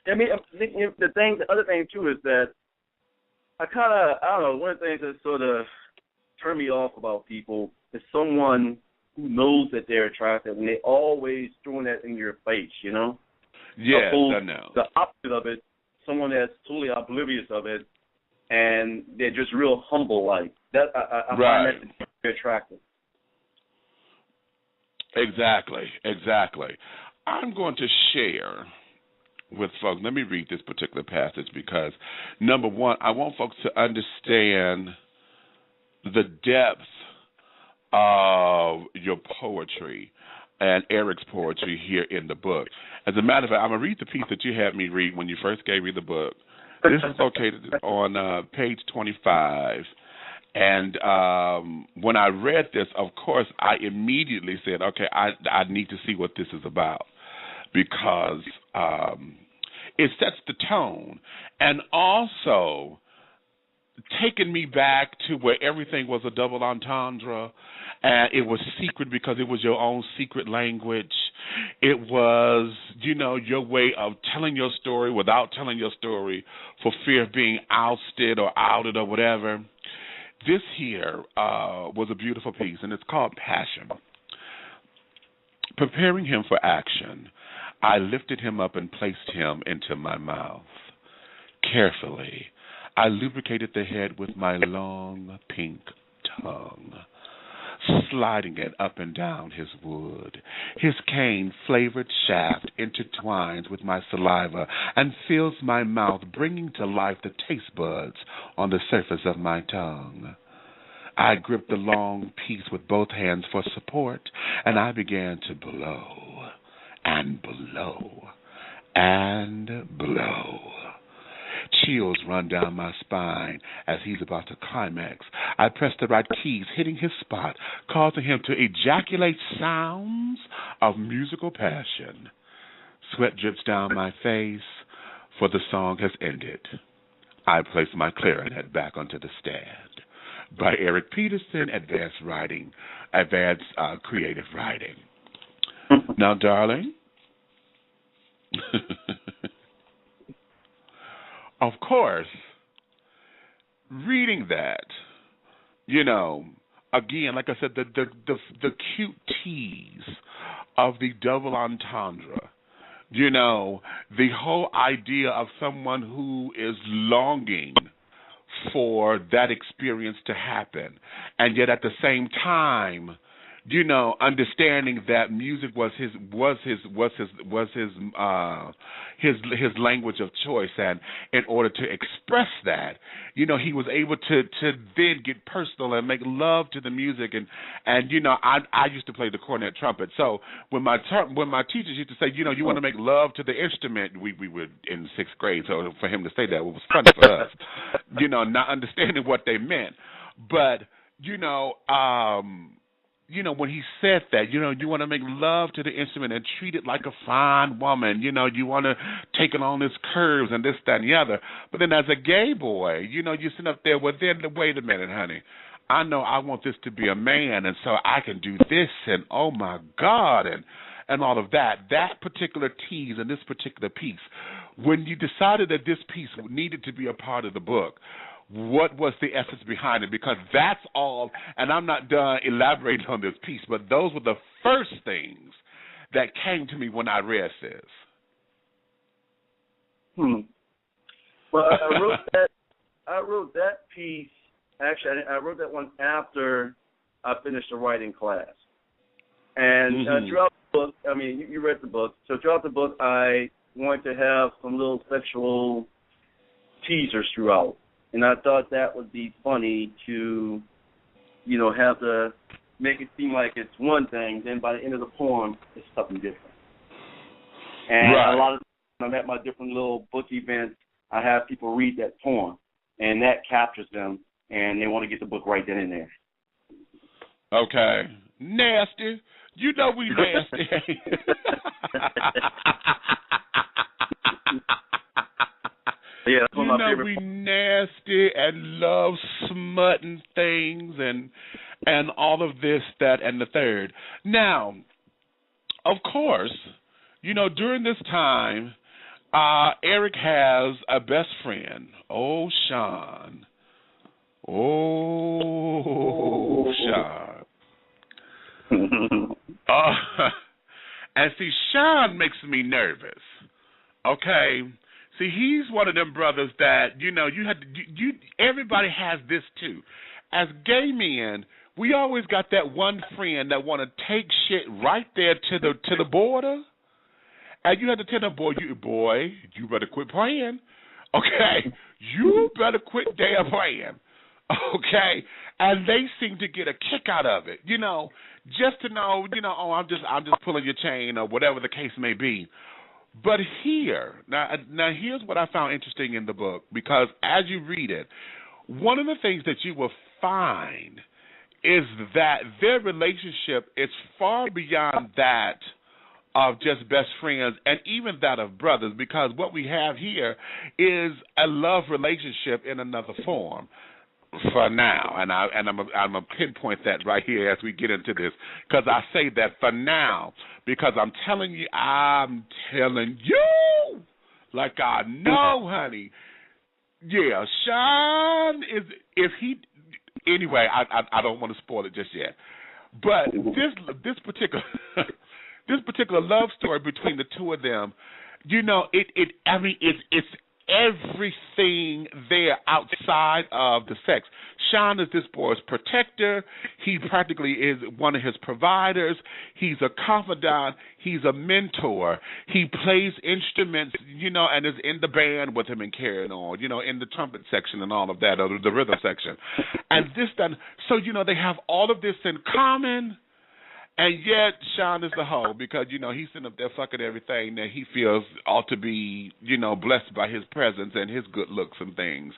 I mean, the other thing too is that I don't know, one of the things that sort of turn me off about people is someone who knows that they're attractive and they always throwing that in your face, you know? Yes, I know. The opposite of it, someone that's totally oblivious of it, and they're just real humble like. That I find that very attractive. Exactly. I'm going to share with folks. Let me read this particular passage because, number one, I want folks to understand the depth of your poetry and Eric's poetry here in the book. As a matter of fact, I'm going to read the piece that you had me read when you first gave me the book. This is located on page 25. And when I read this, of course, I immediately said, okay, I need to see what this is about, because it sets the tone, and also taking me back to where everything was a double entendre, and it was secret because it was your own secret language. It was, you know, your way of telling your story without telling your story for fear of being ousted or outed or whatever. This here was a beautiful piece, and it's called Passion. Preparing him for action, I lifted him up and placed him into my mouth. Carefully, I lubricated the head with my long pink tongue, sliding it up and down his wood. His cane-flavored shaft intertwines with my saliva and fills my mouth, bringing to life the taste buds on the surface of my tongue. I gripped the long piece with both hands for support, and I began to blow and blow and blow. Chills run down my spine as he's about to climax. I press the right keys, hitting his spot, causing him to ejaculate sounds of musical passion. Sweat drips down my face, for the song has ended. I place my clarinet back onto the stand. By Eric Peterson, Advanced Creative Writing. Now, darling, of course, reading that, you know, again, like I said, the cute tease of the double entendre, you know, the whole idea of someone who is longing for that experience to happen, and yet at the same time, you know, understanding that music was his language of choice, and in order to express that, you know, he was able to then get personal and make love to the music, and you know, I used to play the cornet trumpet, so when my teachers used to say, you know, you want to make love to the instrument, we were in 6th grade, so for him to say that, it was funny for us, you know, not understanding what they meant, but you know, when he said that, you know, you want to make love to the instrument and treat it like a fine woman. You know, you want to take it on its curves and this, that, and the other. But then as a gay boy, you know, you sit up there, well, then, wait a minute, honey. I know I want this to be a man, and so I can do this, and oh, my God, and all of that. That particular tease and this particular piece, when you decided that this piece needed to be a part of the book, what was the essence behind it? Because that's all, and I'm not done elaborating on this piece, but those were the first things that came to me when I read this. Well, I wrote that piece, actually, I wrote that one after I finished the writing class. And throughout the book, I mean, you read the book, so throughout the book, I wanted to have some little sexual teasers throughout. And I thought that would be funny to have to make it seem like it's one thing, then by the end of the poem, it's something different. And right. a lot of times I'm at my different little book events, I have people read that poem, and that captures them, and they want to get the book right then and there. Okay. Nasty. You know we nasty. Yeah, that's one of my favorite. We nasty and love smutting things and all of this, that, and the third. Now, of course, during this time, Eric has a best friend. Oh, Sean. Oh, Sean. And see, Sean makes me nervous. Okay? See, he's one of them brothers that, everybody has this too. As gay men, we always got that one friend that want to take shit right there to the border. And you have to tell them, boy, you better quit playing. Okay? You better quit damn playing. Okay? And they seem to get a kick out of it, just to know, oh, I'm just pulling your chain or whatever the case may be. But now here's what I found interesting in the book, because as you read it, one of the things that you will find is that their relationship is far beyond that of just best friends and even that of brothers, because what we have here is a love relationship in another form. For now, and I'm gonna pinpoint that right here as we get into this, because I say that for now, because I'm telling you, like I know, honey. Yeah, Sean is, if he, anyway, I don't want to spoil it just yet, but this particular love story between the two of them, it's everything there outside of the sex. Sean is this boy's protector. He practically is one of his providers. He's a confidant. He's a mentor. He plays instruments, and is in the band with him and carrying on, in the trumpet section and all of that, or the rhythm section. And this done. So, they have all of this in common. And yet, Sean is the hoe because, he's sitting up there fucking everything that he feels ought to be, blessed by his presence and his good looks and things.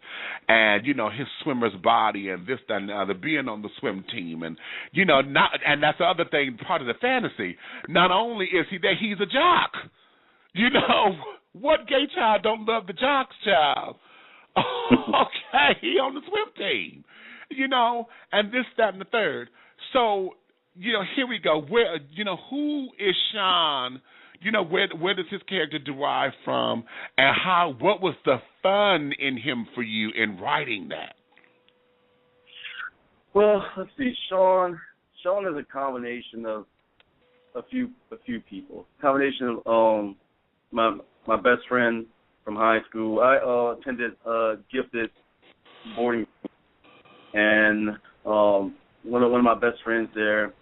And, his swimmer's body and this, that, and the other, being on the swim team. And, and that's the other thing, part of the fantasy. Not only is he that he's a jock. What gay child don't love the jock's child? Okay, he on the swim team. And this, that, and the third. So, here we go. Where, who is Sean? Where does his character derive from, and what was the fun in him for you in writing that? Well, let's see. Sean is a combination of a few people. Combination of my best friend from high school. I attended a gifted boarding school, and one of my best friends there.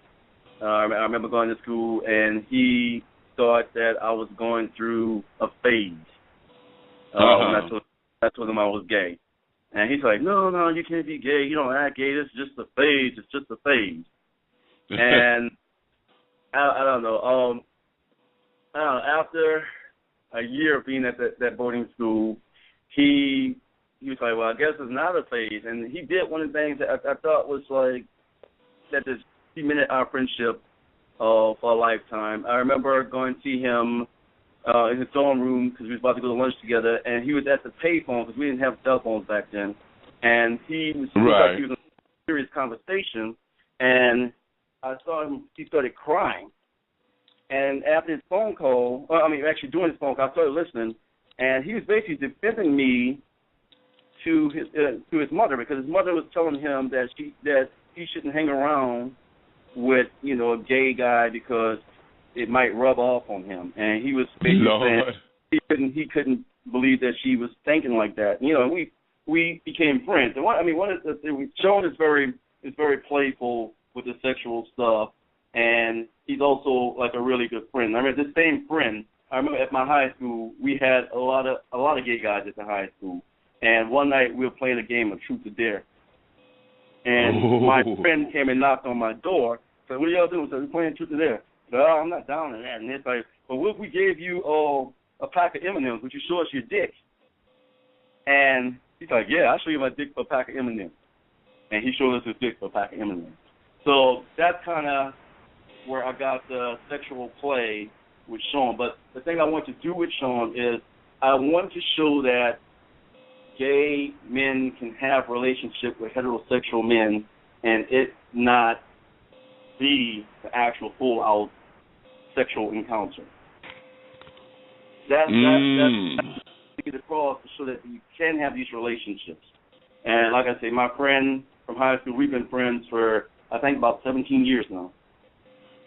I remember going to school, and he thought that I was going through a phase. When I told him I was gay. And he's like, no, you can't be gay. You don't act gay. It's just a phase. It's just a phase. And I don't know. After a year of being at that boarding school, he was like, well, I guess it's not a phase. And he did one of the things that I thought was like that just cemented our friendship for a lifetime. I remember going to see him in his dorm room because we was about to go to lunch together, and he was at the payphone because we didn't have cell phones back then. And he was in a serious conversation, and I saw him. He started crying. And after his phone call, actually during his phone call, I started listening, and he was basically defending me to his mother, because his mother was telling him that he shouldn't hang around with, a gay guy because it might rub off on him. And he was basically saying he couldn't believe that she was thinking like that. We became friends. And one of the things, Sean is very playful with the sexual stuff, and he's also like a really good friend. I mean, the same friend. I remember at my high school, we had a lot of gay guys at the high school. And one night we were playing a game of Truth or Dare. And my friend came and knocked on my door. Said, "What are y'all doing?" I said, "We're playing truth or dare." I said, "Oh, I'm not down in that." And it's like, "But what if we gave you a pack of M&Ms? Would you show us your dick?" And he's like, "Yeah, I'll show you my dick for a pack of M&Ms." And he showed us his dick for a pack of M&Ms. So that's kind of where I got the sexual play with Sean. But the thing I want to do with Sean is I want to show that gay men can have relationship with heterosexual men and it not be the actual full-out sexual encounter. That's to get across to show that you can have these relationships. And like I say, my friend from high school, we've been friends for, I think, about 17 years now.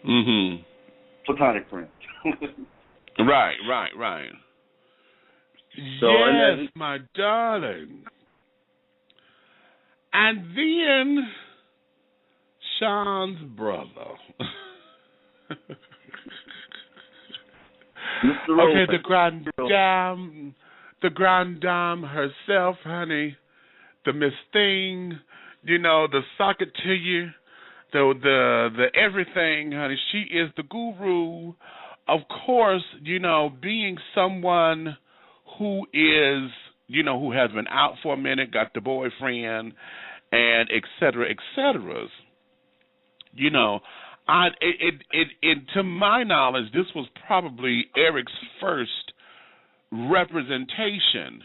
Mm-hmm. Platonic friends. Right. So, yes, my darling. And then Sean's brother. Okay, the grand dame herself, honey, the Miss Thing, the socket to you, the everything, honey. She is the guru. Of course, being someone who is, who has been out for a minute, got the boyfriend, and et cetera, to my knowledge, this was probably Eric's first representation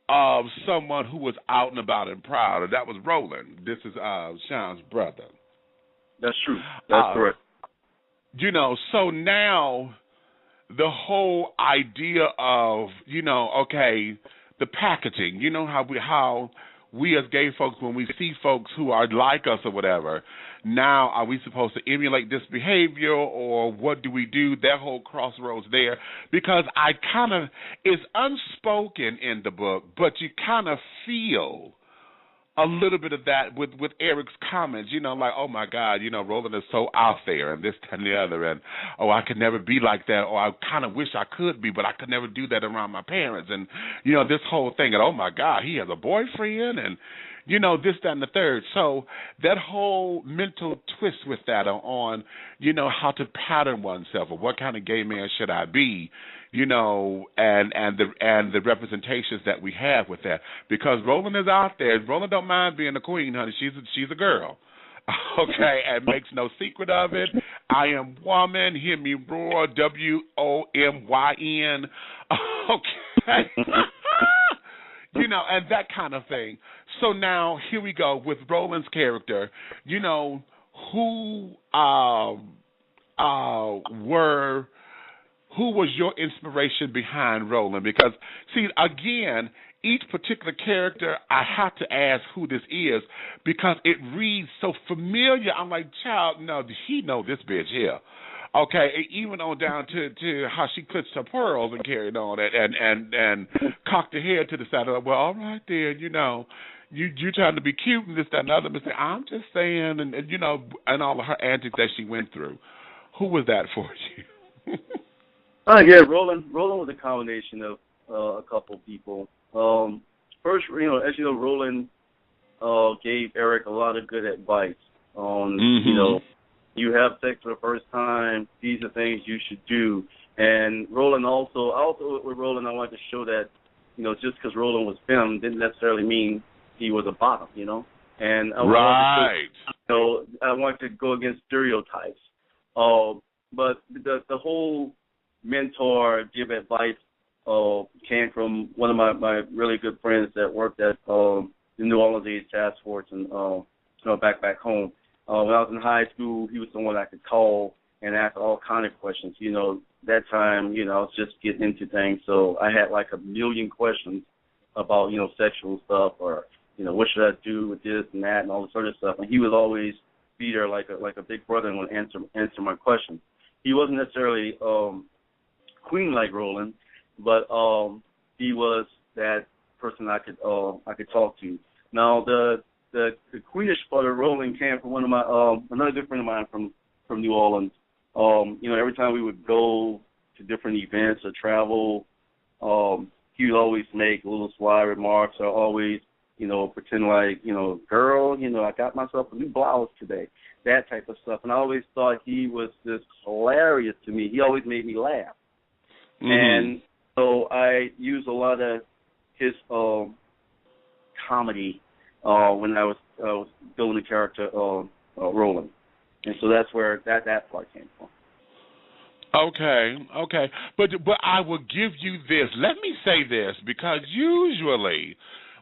of someone who was out and about and proud, and that was Roland. This is Sean's brother. That's true. That's correct. So now the whole idea of, okay, the packaging, how we as gay folks, when we see folks who are like us or whatever, now are we supposed to emulate this behavior or what do we do? That whole crossroads there, because it's unspoken in the book, but you kind of feel a little bit of that with Eric's comments, like, oh my God, Roland is so out there and this and the other, and oh, I could never be like that, or I kind of wish I could be, but I could never do that around my parents, and this whole thing, and oh my God, he has a boyfriend, and this, that, and the third. So that whole mental twist with that on how to pattern oneself, or what kind of gay man should I be, and the representations that we have with that. Because Roland is out there. Roland don't mind being a queen, honey. She's a girl. Okay, and makes no secret of it. I am woman. Hear me roar. WOMYN. Okay. And that kind of thing. So now here we go with Roland's character. Who was your inspiration behind Roland? Because, see, again, each particular character, I have to ask who this is because it reads so familiar. I'm like, child, no, he know this bitch here. Okay, even on down to how she clutched her pearls and carried on and cocked her head to the side of, well, all right then, you trying to be cute and this, that, and the other. But I'm just saying, and all of her antics that she went through. Who was that for you? Yeah, Roland was a combination of a couple people. First, as you know, Roland gave Eric a lot of good advice on, you have sex for the first time, these are things you should do. And Roland with Roland, I wanted to show that, just because Roland was femme didn't necessarily mean he was a bottom, And I wanted to go against stereotypes. But the whole mentor give advice came from one of my really good friends that worked at the New Orleans AIDS Task Force and back home. When I was in high school, he was someone I could call and ask all kind of questions. That time, I was just getting into things, so I had like a million questions about, sexual stuff or, what should I do with this and that and all this sort of stuff. And he would always be there like a big brother and would answer my questions. He wasn't necessarily queen like Roland, but he was that person I could talk to. Now the queenish part of Roland came from one of my another good friend of mine from New Orleans. Every time we would go to different events or travel, he would always make little sly remarks or always pretend like, girl, I got myself a new blouse today, that type of stuff. And I always thought he was just hilarious to me. He always made me laugh. Mm-hmm. And so I used a lot of his comedy when I was building the character Roland. And so that's where that part came from. Okay. But I will give you this. Let me say this, because usually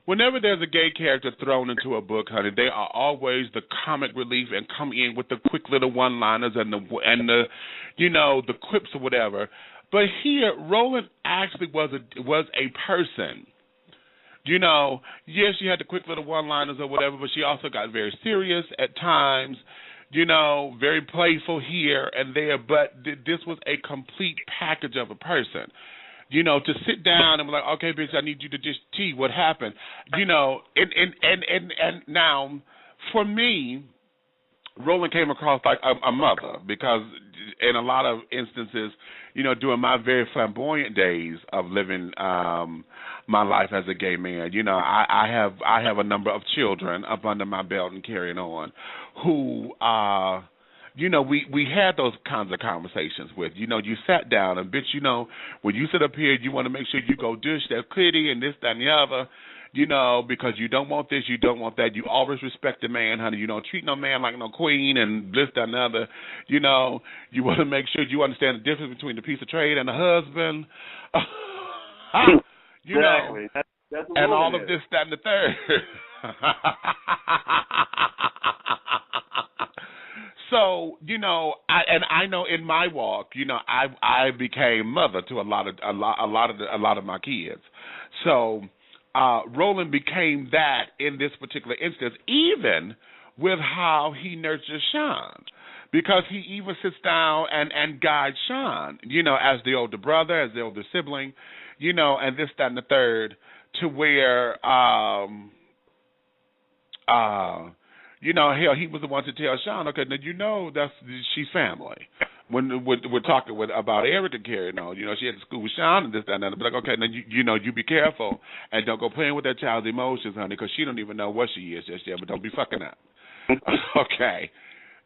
whenever there's a gay character thrown into a book, honey, they are always the comic relief and come in with the quick little one-liners and the the quips or whatever. But here, Roland actually was a person. Yes, she had the quick little one-liners or whatever, but she also got very serious at times. Very playful here and there, but this was a complete package of a person. To sit down and be like, okay, bitch, I need you to just tell what happened. And now, for me, Roland came across like a mother, because in a lot of instances, during my very flamboyant days of living my life as a gay man, I have a number of children up under my belt and carrying on who we had those kinds of conversations with. You sat down and, bitch, when you sit up here, you want to make sure you go dish that kitty and this, that, and the other, because you don't want this, you don't want that. You always respect the man, honey. You don't treat no man like no queen and this, that, and the other. You want to make sure you understand the difference between the piece of trade and the husband. Exactly. That's and all of this, that, and the third. So, I know in my walk, I became mother to a lot of my kids. So, Roland became that in this particular instance, even with how he nurtures Sean, because he even sits down and guides Sean, as the older brother, as the older sibling, and this, that, and the third, to where, hell, he was the one to tell Sean, okay, now she's family. When we're talking about Erica carrying on, she had to school with Sean and this, that, and that. But like, okay, now you be careful and don't go playing with that child's emotions, honey, because she don't even know what she is just yet. But don't be fucking up, okay?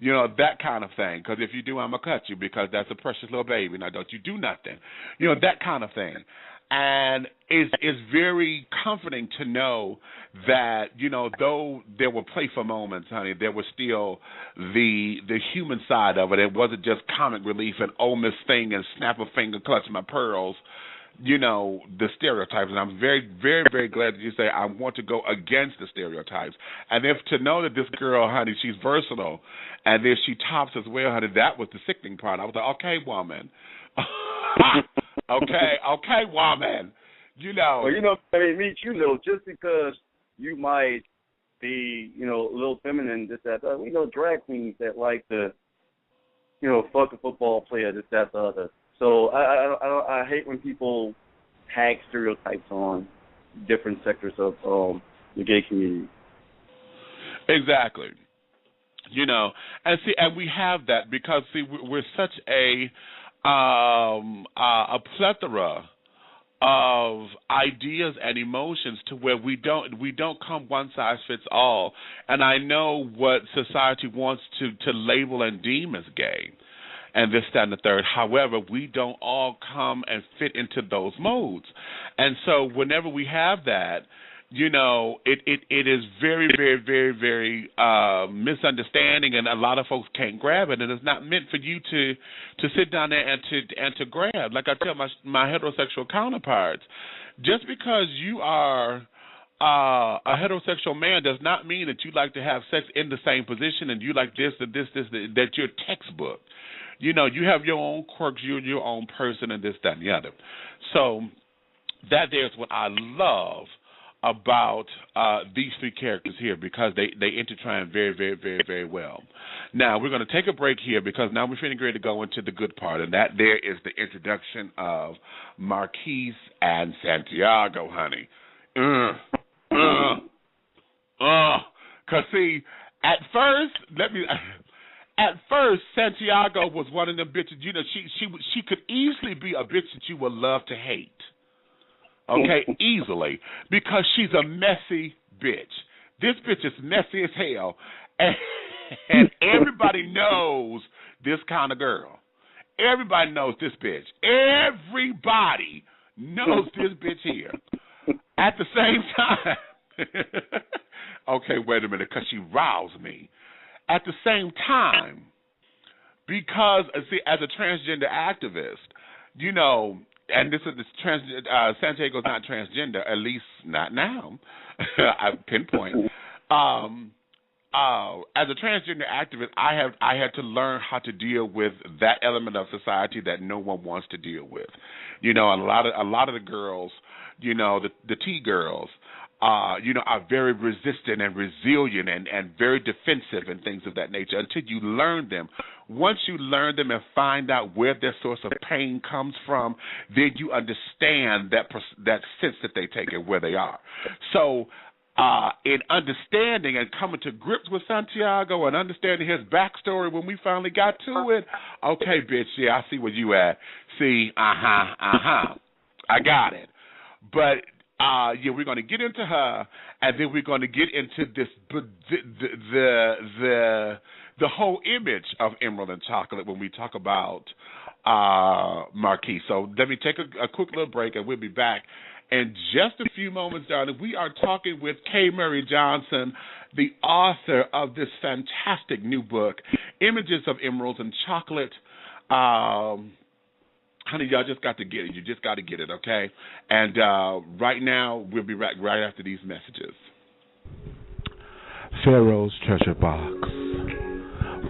That kind of thing. Because if you do, I'm gonna cut you, because that's a precious little baby. Now don't you do nothing, that kind of thing. And it's very comforting to know that, though there were playful moments, honey, there was still the human side of it. It wasn't just comic relief and Miss Thing and snap a finger, clutch my pearls, the stereotypes. And I'm very, very, very glad that you say I want to go against the stereotypes. And if to know that this girl, honey, she's versatile, and if she tops as well, honey, that was the sickening part. I was like, okay, woman. Okay, woman. Well, Meach, just because you might be, a little feminine, this, that, we know drag queens that like to, fuck a football player, this, that, the other. So I hate when people tag stereotypes on different sectors of the gay community. Exactly. And we have that because we're such a plethora of ideas and emotions to where we don't come one size fits all. And I know what society wants to label and deem as gay, and this, that, and the third. However, we don't all come and fit into those modes. And so whenever we have that, it is very, very, very, very misunderstanding, and a lot of folks can't grab it, and it's not meant for you to sit down there and to grab. Like I tell my heterosexual counterparts, just because you are a heterosexual man does not mean that you like to have sex in the same position and you like this, that you're textbook. You have your own quirks, you're your own person, and this, that, and the other. So that there's what I love about these three characters here, because they intertwine very, very, very, very well. Now, we're going to take a break here, because now we're getting ready to go into the good part, and that there is the introduction of Marquise and Santiago, honey. Because, see, at first, Santiago was one of them bitches, she could easily be a bitch that you would love to hate. Okay, easily, because she's a messy bitch. This bitch is messy as hell, and everybody knows this kind of girl. Everybody knows this bitch. Everybody knows this bitch here. At the same time, okay, wait a minute, because she roused me. At the same time, because, see, as a transgender activist, you know, and Santiago's not transgender, at least not now. I pinpoint. As a transgender activist, I had to learn how to deal with that element of society that no one wants to deal with. You know, a lot of the girls, you know, the T girls, you know, are very resistant and resilient and very defensive and things of that nature until you learn them. Once you learn them and find out where their source of pain comes from, then you understand that sense that they take and where they are. So in understanding and coming to grips with Santiago and understanding his backstory when we finally got to it, okay, bitch, yeah, I see where you at. See, I got it. But yeah, we're going to get into her, and then we're going to get into this the whole image of Emerald and Chocolate when we talk about Marquis. So let me take a quick little break, and we'll be back in just a few moments, darling. We are talking with K. Murry Johnson, the author of this fantastic new book, Images of Emeralds and Chocolate. Honey, y'all just got to get it. You just got to get it, okay? And right now, we'll be right after these messages. Pharaoh's Treasure Box.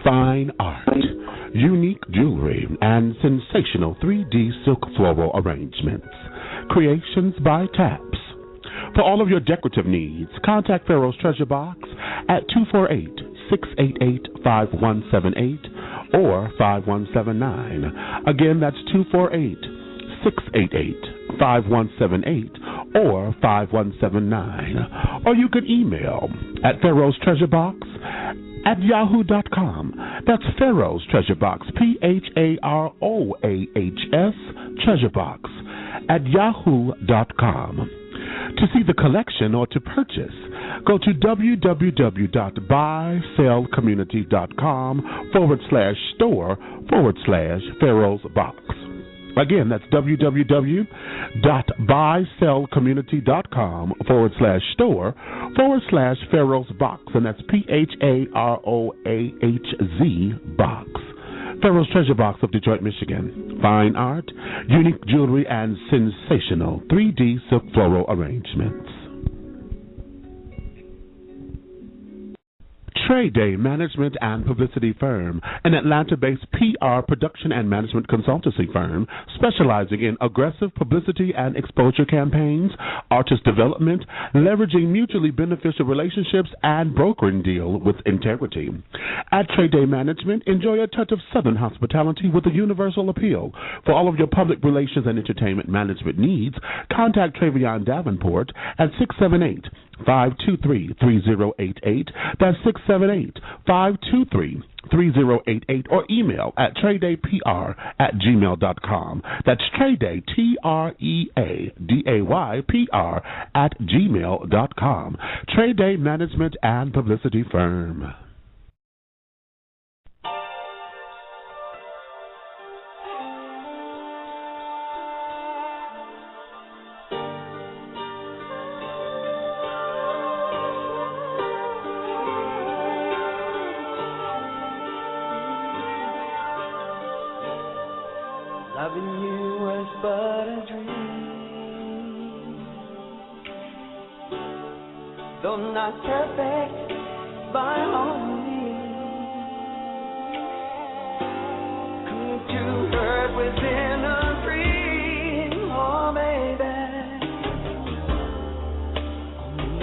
Fine art, unique jewelry, and sensational 3D silk floral arrangements. Creations by Taps. For all of your decorative needs, contact Pharaoh's Treasure Box at 248-688-5178 or 5179. Again, that's 248-688-5178 or 5179. Or you can email at Pharaoh's Treasure Box at yahoo.com. That's Pharaoh's Treasure Box, PHAROAHS Treasure Box at yahoo.com. To see the collection or to purchase, go to www.buysellcommunity.com/store/Pharaoh's Box. Again, that's www.buysellcommunity.com/store/Pharaoh's Box, and that's PHAROAHZ Box. Pharaoh's Treasure Box of Detroit, Michigan. Fine art, unique jewelry, and sensational 3D silk floral arrangements. Trade Day Management and Publicity Firm, an Atlanta-based PR production and management consultancy firm specializing in aggressive publicity and exposure campaigns, artist development, leveraging mutually beneficial relationships, and brokering deal with integrity. At Trade Day Management, enjoy a touch of Southern hospitality with a universal appeal. For all of your public relations and entertainment management needs, contact Travion Davenport at 678-523-3088. That's 678-523-3088, or email at tradedaypr@gmail.com. That's Trade TREADAYPR@gmail.com. Trade Day Management and Publicity Firm. Loving you was but a dream, though not perfect by all means. Couldn't you hurt within a dream, oh baby?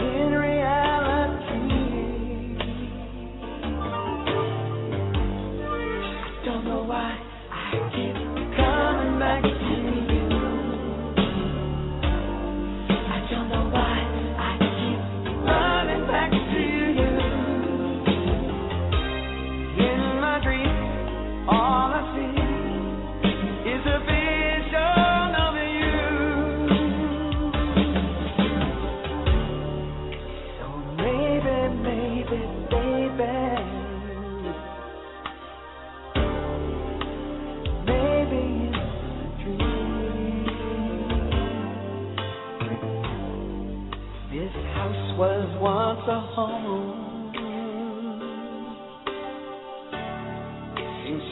In reality, don't know why I keep coming back to you. I don't know why I keep running back to you. In my dreams, all I see is a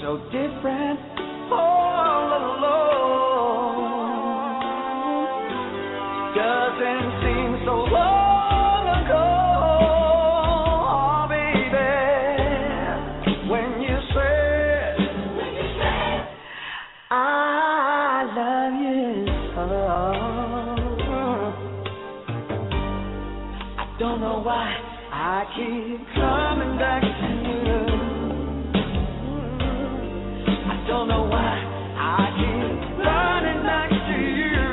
so different all alone. Doesn't seem so long ago, oh, baby, when you said I love you so. I don't know why I keep coming back to you. I don't know why I keep running back to you.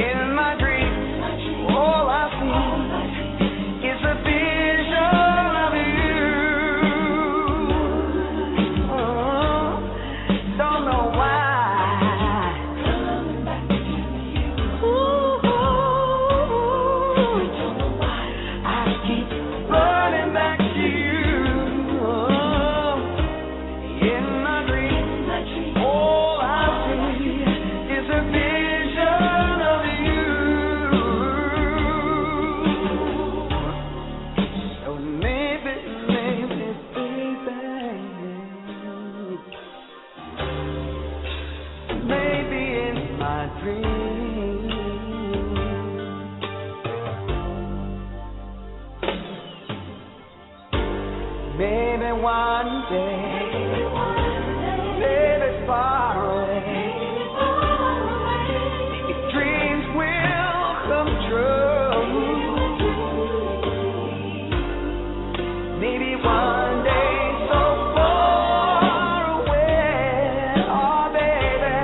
In my dreams, all I see is a vision of you. Don't know why. Maybe one day, maybe far away, maybe dreams will come true. Maybe one day so far away, oh baby,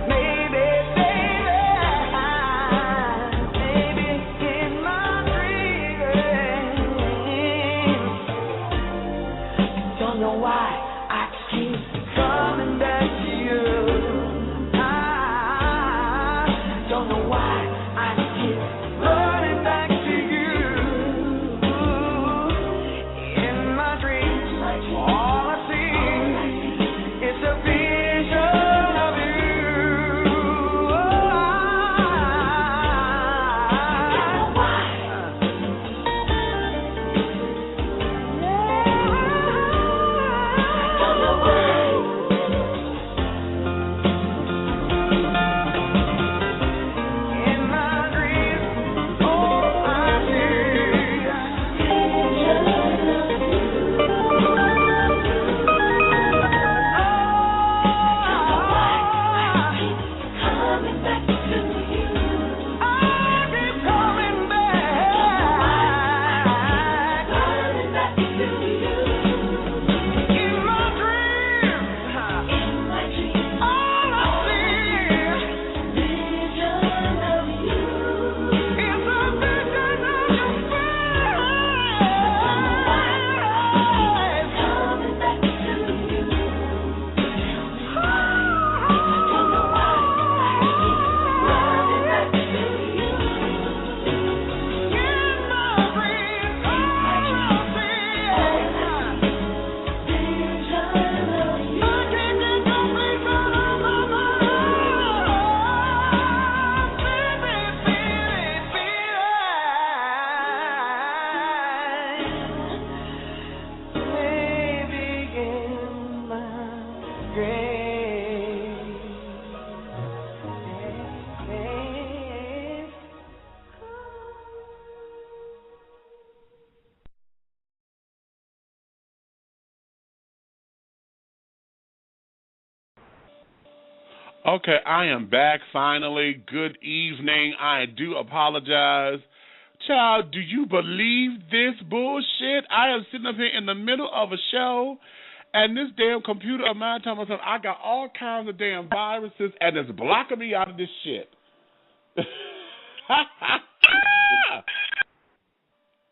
maybe in my dreams. Don't know why I keep coming back to you. I don't know why I keep running back to you. In my dreams, all I see is a vision of you. Okay, I am back finally. Good evening. I do apologize. Child, do you believe this bullshit? I am sitting up here in the middle of a show, and this damn computer of mine telling myself I got all kinds of damn viruses, and it's blocking me out of this shit.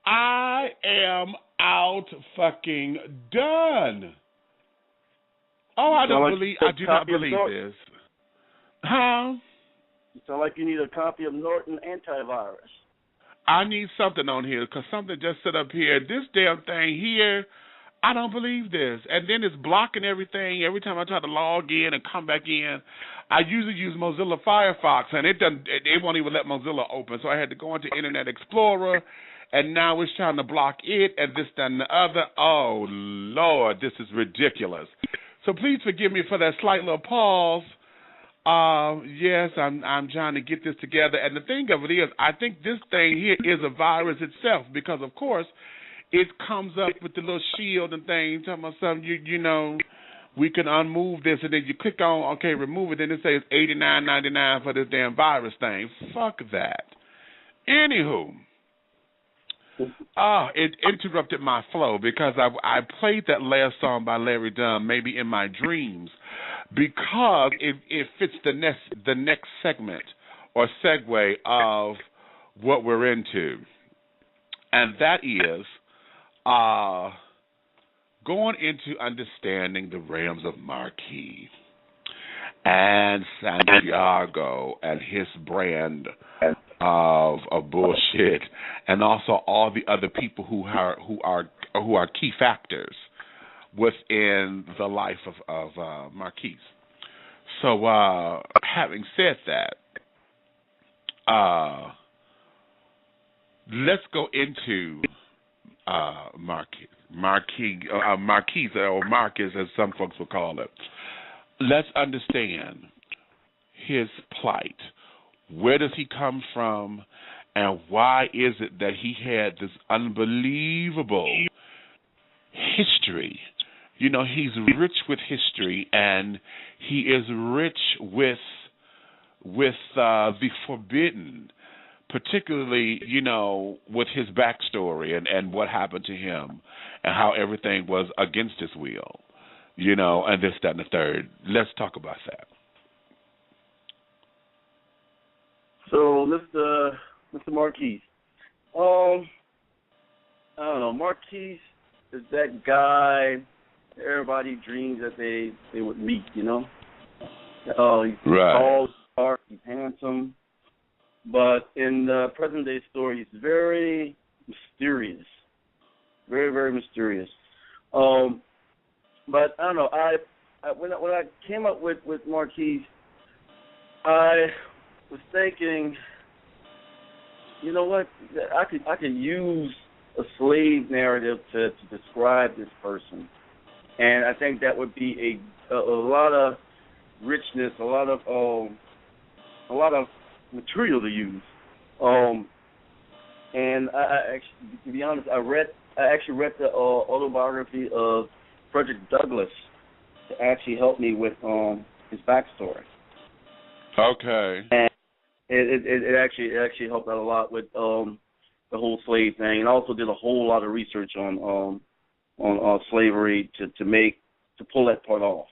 I am out fucking done. Oh, I do not believe this. Huh? You sound like you need a copy of Norton Antivirus. I need something on here because something just set up here. This damn thing here, I don't believe this. And then it's blocking everything. Every time I try to log in and come back in, I usually use Mozilla Firefox, and it won't even let Mozilla open. So I had to go into Internet Explorer and now it's trying to block it, and this, that, and the other. Oh, Lord, this is ridiculous. So please forgive me for that slight little pause. Yes, I'm trying to get this together. And the thing of it is, I think this thing here is a virus itself because, of course, it comes up with the little shield and thing, talking about something, you know, we can unmove this, and then you click on, okay, remove it, then it says $89.99 for this damn virus thing. Fuck that. Anywho, it interrupted my flow because I played that last song by Larry Dunn, maybe in my dreams, because it fits the next segment or segue of what we're into, and that is going into understanding the realms of Marquis and Santiago and his brand of bullshit, and also all the other people who are key factors within the life of Marquis. So, having said that, let's go into Marquis, or Marcus, as some folks will call it. Let's understand his plight. Where does he come from, and why is it that he had this unbelievable history? You know, he's rich with history, and he is rich with the forbidden, particularly, you know, with his backstory and what happened to him and how everything was against his will, you know, and this, that, and the third. Let's talk about that. So, Mr. Marquis, I don't know, Marquis is that guy everybody dreams that they would meet, you know? He's tall, dark, he's handsome, but in the present-day story, he's very mysterious, very, very mysterious. But I don't know, when I came up with Marquis, I was thinking, you know what? I could use a slave narrative to describe this person, and I think that would be a lot of richness, a lot of material to use. And I actually, to be honest, I actually read the autobiography of Frederick Douglass to actually help me with his backstory. Okay. And it actually helped out a lot with the whole slave thing, and also did a whole lot of research on slavery to pull that part off.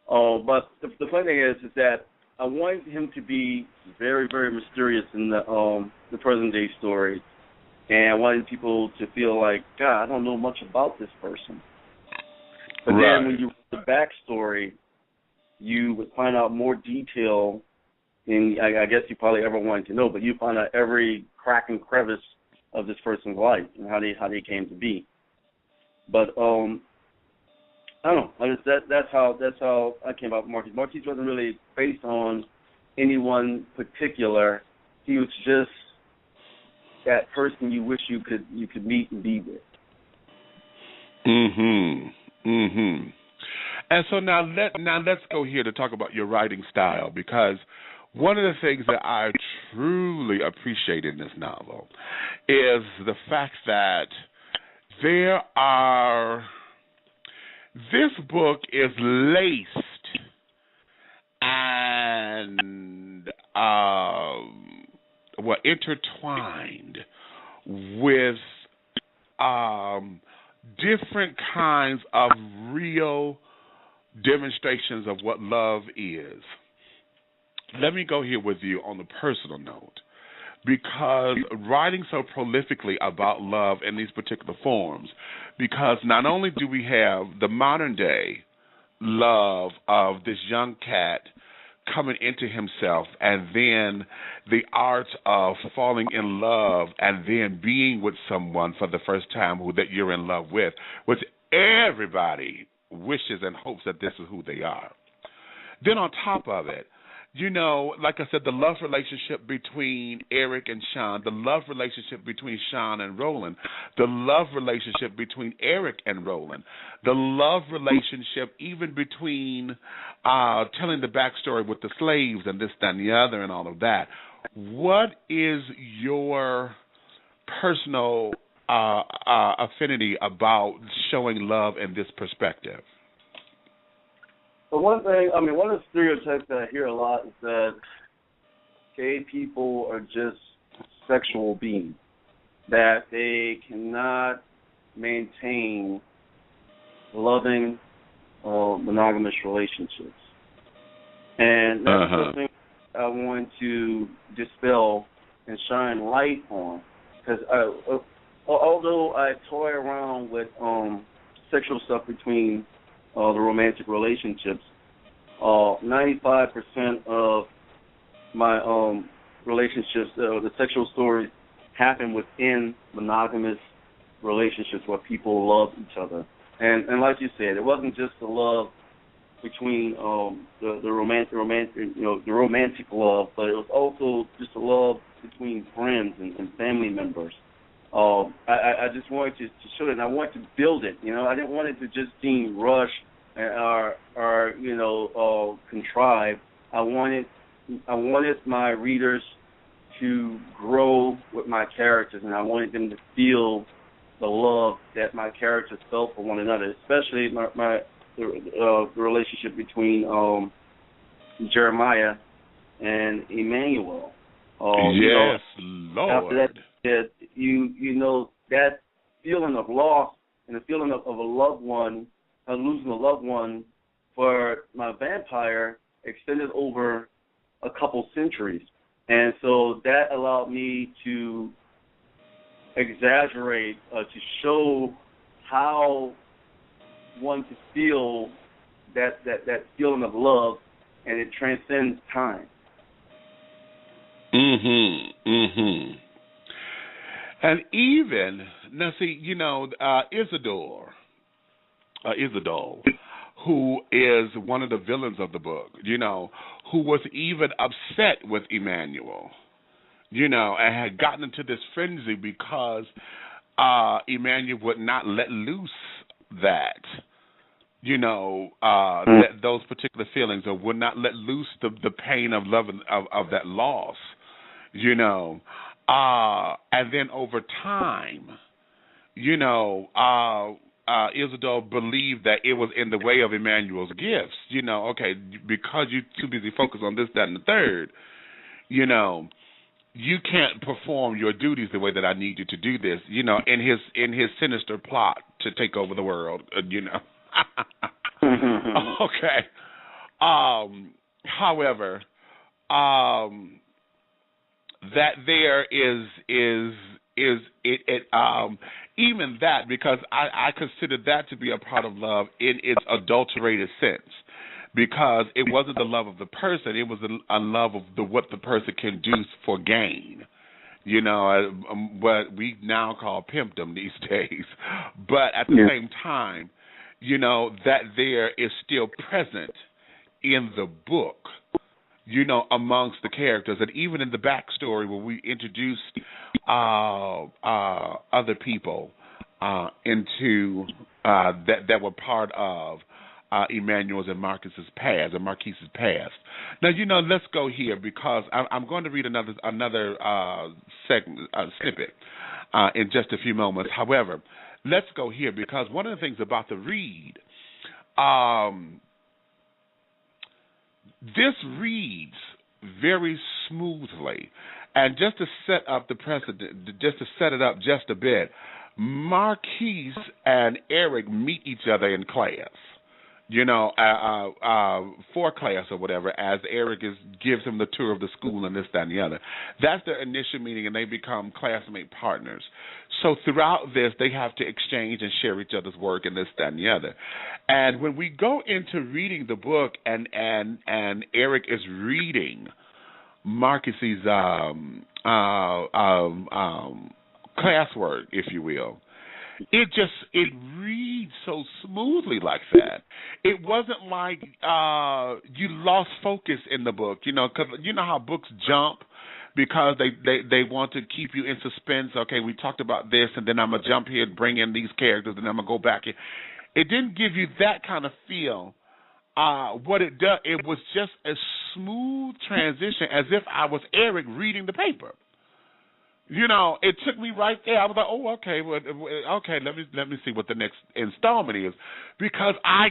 But the funny thing is that I wanted him to be very, very mysterious in the present day story, and I wanted people to feel like, God, I don't know much about this person. But then when you read the backstory, you would find out more detail. And I guess you probably ever wanted to know, but you find out every crack and crevice of this person's life and how they came to be. But I don't know. That's how I came about with Marquis. Marquis wasn't really based on any one particular. He was just that person you wish you could meet and be with. And so now let's go here to talk about your writing style, because one of the things that I truly appreciate in this novel is the fact that this book is laced and intertwined with different kinds of real demonstrations of what love is. Let me go here with you on the personal note, because writing so prolifically about love in these particular forms, because not only do we have the modern day love of this young cat coming into himself, and then the art of falling in love and then being with someone for the first time that you're in love with, which everybody wishes and hopes that this is who they are. Then on top of it, You know, like I said, the love relationship between Eric and Sean, the love relationship between Sean and Roland, the love relationship between Eric and Roland, the love relationship even between telling the backstory with the slaves and this, that, and the other and all of that. What is your personal affinity about showing love in this perspective? But one thing, I mean, one of the stereotypes that I hear a lot is that gay people are just sexual beings, that they cannot maintain loving monogamous relationships. And that's something I want to dispel and shine light on, because although I toy around with sexual stuff between the romantic relationships, 95% of my relationships, the sexual stories, happen within monogamous relationships where people love each other. And like you said, it wasn't just the love between the romantic love, but it was also just the love between friends and family members. I just wanted to show it, and I wanted to build it. You know, I didn't want it to just seem rushed or contrived. I wanted my readers to grow with my characters, and I wanted them to feel the love that my characters felt for one another, especially the relationship between Jeremiah and Emmanuel. Yes, Lord. After that, you know, that feeling of loss and the feeling of a loved one, losing a loved one for my vampire extended over a couple centuries. And so that allowed me to exaggerate, to show how one could feel that feeling of love, and it transcends time. And even, now see, you know, Isidore, who is one of the villains of the book, you know, who was even upset with Emmanuel, you know, and had gotten into this frenzy because Emmanuel would not let loose that, you know, those particular feelings, or would not let loose the pain of love of that loss, you know. And then over time, you know, Isidore believed that it was in the way of Emmanuel's gifts. You know, okay, because you're too busy focused on this, that, and the third, you know, you can't perform your duties the way that I need you to do this, you know, in his sinister plot to take over the world, you know. Okay. However, that there is even that, because I consider that to be a part of love in its adulterated sense, because it wasn't the love of the person, it was a love of what the person can do for gain, you know, what we now call pimpdom these days. But at the same time, you know, that there is still present in the book, you know, amongst the characters, and even in the backstory where we introduced other people into that were part of Emmanuel's and Marquise's past. Now, you know, let's go here, because I'm going to read another snippet in just a few moments. However, let's go here, because one of the things about the read, this reads very smoothly. And just to set up the precedent, just to set it up just a bit, Marquise and Eric meet each other in class, you know, for class or whatever, as Eric gives him the tour of the school and this, that, and the other. That's their initial meeting, and they become classmate partners. So throughout this, they have to exchange and share each other's work and this, that, and the other. And when we go into reading the book, and Eric is reading Marquise's classwork, if you will, it reads so smoothly like that. It wasn't like you lost focus in the book, because you know how books jump because they want to keep you in suspense. Okay, we talked about this, and then I'm going to jump here and bring in these characters, and I'm going to go back here. It didn't give you that kind of feel. What it does, it was just a smooth transition, as if I was Eric reading the paper. It took me right there. I was like, oh, okay, well, okay. Let me see what the next installment is, because I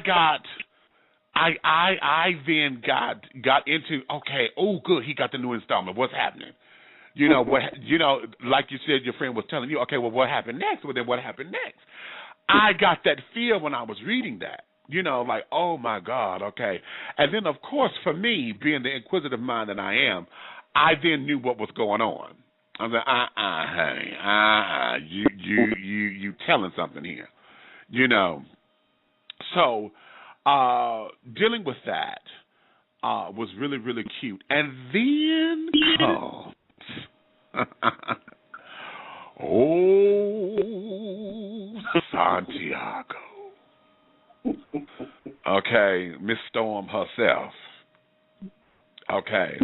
then got into, okay. Oh, good, he got the new installment. What's happening? Like you said, your friend was telling you, okay, well, what happened next? Well, then what happened next? I got that feel when I was reading that. Like, oh my God, okay. And then, of course, for me, being the inquisitive mind that I am, I then knew what was going on. I was like, you telling something here, So, dealing with that was really, really cute. And then comes, Santiago. Okay, Miss Storm herself. Okay.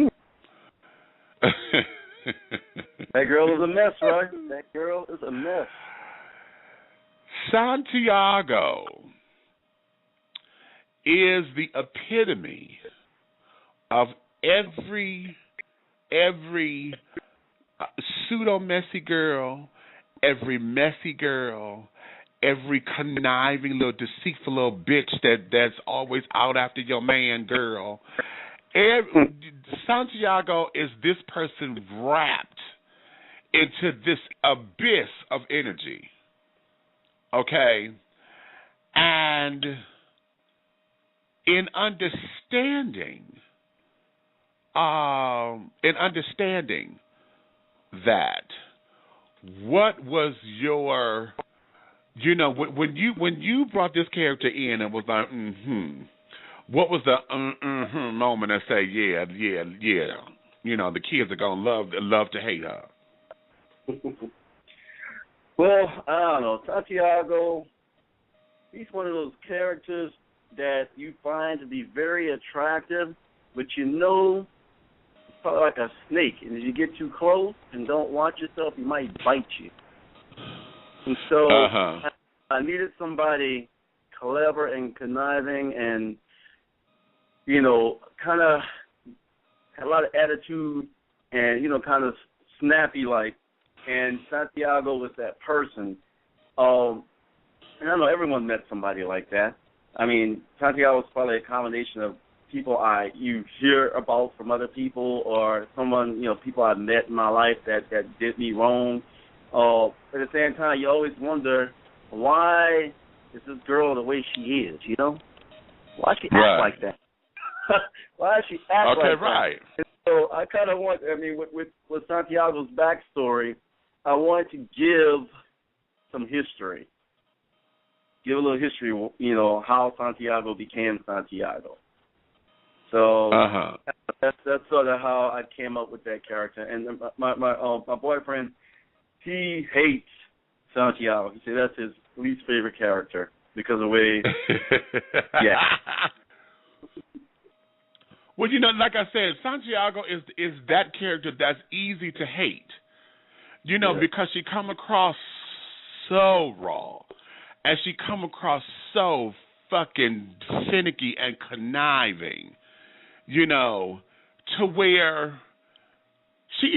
That girl is a mess, right? That girl is a mess. Santiago is the epitome of every pseudo-messy girl, every messy girl, every conniving little deceitful little bitch that's always out after your man girl. Santiago is this person wrapped into this abyss of energy. Okay? And in understanding that, what was your, when you brought this character in and was like, what was the moment that say, yeah, the kids are gonna love to hate her? Well, I don't know. Santiago, he's one of those characters that you find to be very attractive, but it's probably like a snake, and if you get too close and don't watch yourself, he might bite you. And so I needed somebody clever and conniving and, kind of had a lot of attitude and, kind of snappy-like. And Santiago was that person. And I know everyone met somebody like that. I mean, Santiago was probably a combination of people you hear about from other people, or someone, people I met in my life that did me wrong. At the same time, you always wonder, why is this girl the way she is, Why she act like that? Why she act like that? Okay, right. And so I kind of with Santiago's backstory, I wanted to give some history. Give a little history, how Santiago became Santiago. So that's sort of how I came up with that character. And my boyfriend, he hates Santiago. He said that's his least favorite character because of the way. Yeah. Well, like I said, Santiago is that character that's easy to hate. Because she come across so raw, and she come across so fucking finicky and conniving, to where she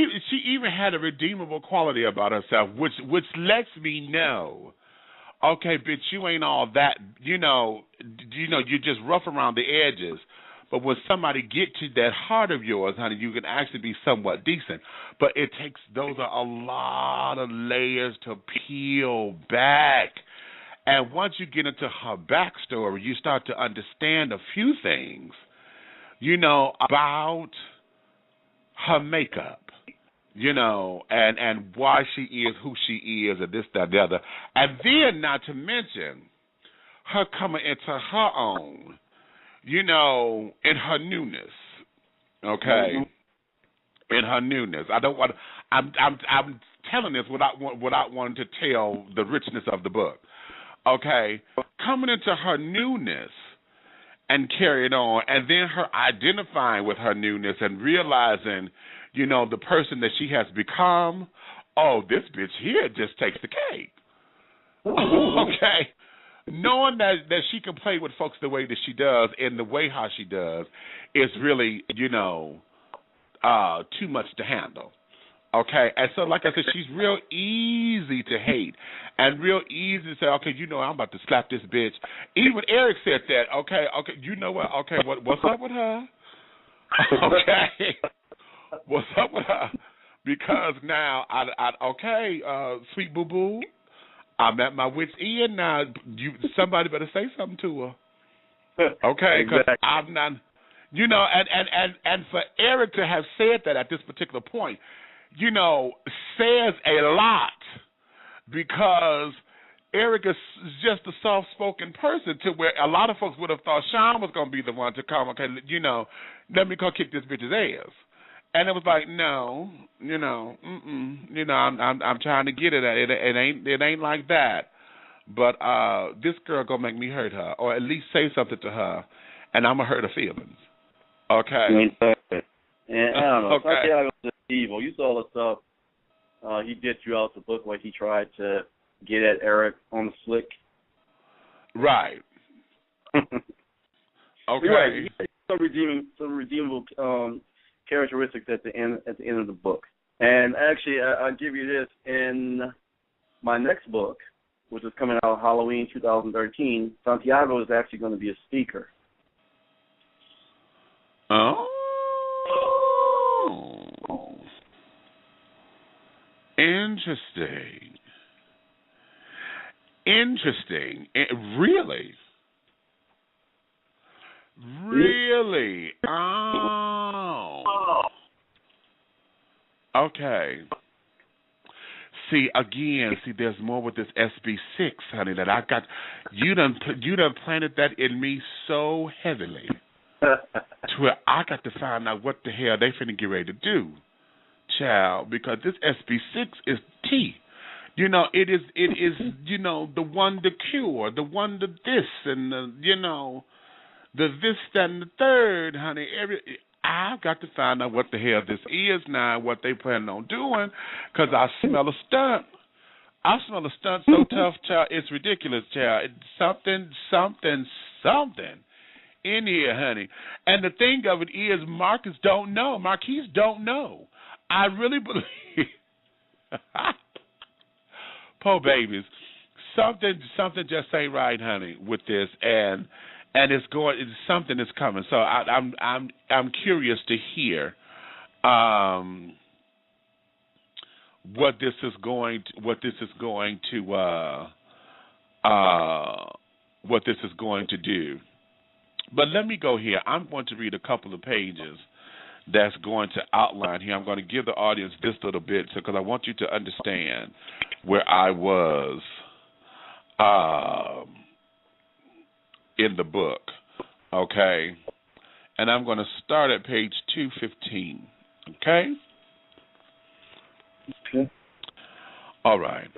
even had a redeemable quality about herself, which lets me know, okay, bitch, you ain't all that, you're just rough around the edges. But when somebody get to that heart of yours, honey, you can actually be somewhat decent. But those are a lot of layers to peel back. And once you get into her backstory, you start to understand a few things, about her makeup, and why she is who she is, and this, that, the other. And then, not to mention, her coming into her own, in her newness, okay? in her newness. I don't want. I'm telling this without wanting to tell the richness of the book. Okay, coming into her newness and carrying on, and then her identifying with her newness and realizing, you know, the person that she has become. Oh, this bitch here just takes the cake. Okay, knowing that she can play with folks the way that she does and the way how she does is really, you know, too much to handle. Okay, and so like I said, she's real easy to hate and real easy to say, okay, you know, I'm about to slap this bitch. Even Eric said that. Okay, you know what? Okay, what's up with her? Okay, what's up with her? Because now, sweet boo boo, I'm at my wit's end now. Somebody better say something to her. Okay, because exactly. I'm not, you know, and for Eric to have said that at this particular point, you know, says a lot, because Eric is just a soft-spoken person to where a lot of folks would have thought Sean was going to be the one to come, okay, you know, let me go kick this bitch's ass. And it was like, no, you know, you know, I'm trying to get it. It ain't like that. But this girl gonna make me hurt her, or at least say something to her, and I'm gonna hurt her feelings. Okay. And I don't know. Okay. Santiago was evil. You saw the stuff he did throughout the book, where he tried to get at Eric on the slick. Right. Okay. Right. Some redeemable characteristics at the end of the book. And actually, I'll give you this. In my next book, which is coming out Halloween 2013, Santiago is actually going to be a speaker. Oh. Interesting. Really? Oh. Okay. See, there's more with this SB6, honey, that I got. You done planted that in me so heavily to where I got to find out what the hell they finna get ready to do, child, because this SB6 is tea. You know, it is, you know, the one to cure, the one to this, and the, you know, the this, that, and the third, honey. I've got to find out what the hell this is now, what they planning on doing, because I smell a stunt. I smell a stunt so tough, child, it's ridiculous, child. It's something in here, honey. And the thing of it is, Marquise don't know. I really believe. Poor babies. Something just ain't right, honey, with this, and something is coming. So I'm curious to hear what this is going to do. But let me go here. I'm going to read a couple of pages that's going to outline here. I'm going to give the audience this little bit because I want you to understand where I was in the book, okay? And I'm going to start at page 215, okay? Okay. All right.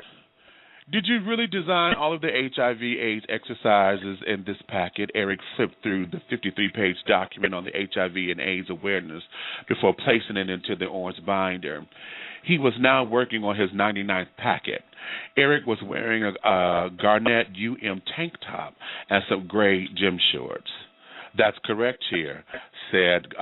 Did you really design all of the HIV/AIDS exercises in this packet? Eric flipped through the 53-page document on the HIV and AIDS awareness before placing it into the orange binder. He was now working on his 99th packet. Eric was wearing a garnet tank top and some gray gym shorts. That's correct here, said.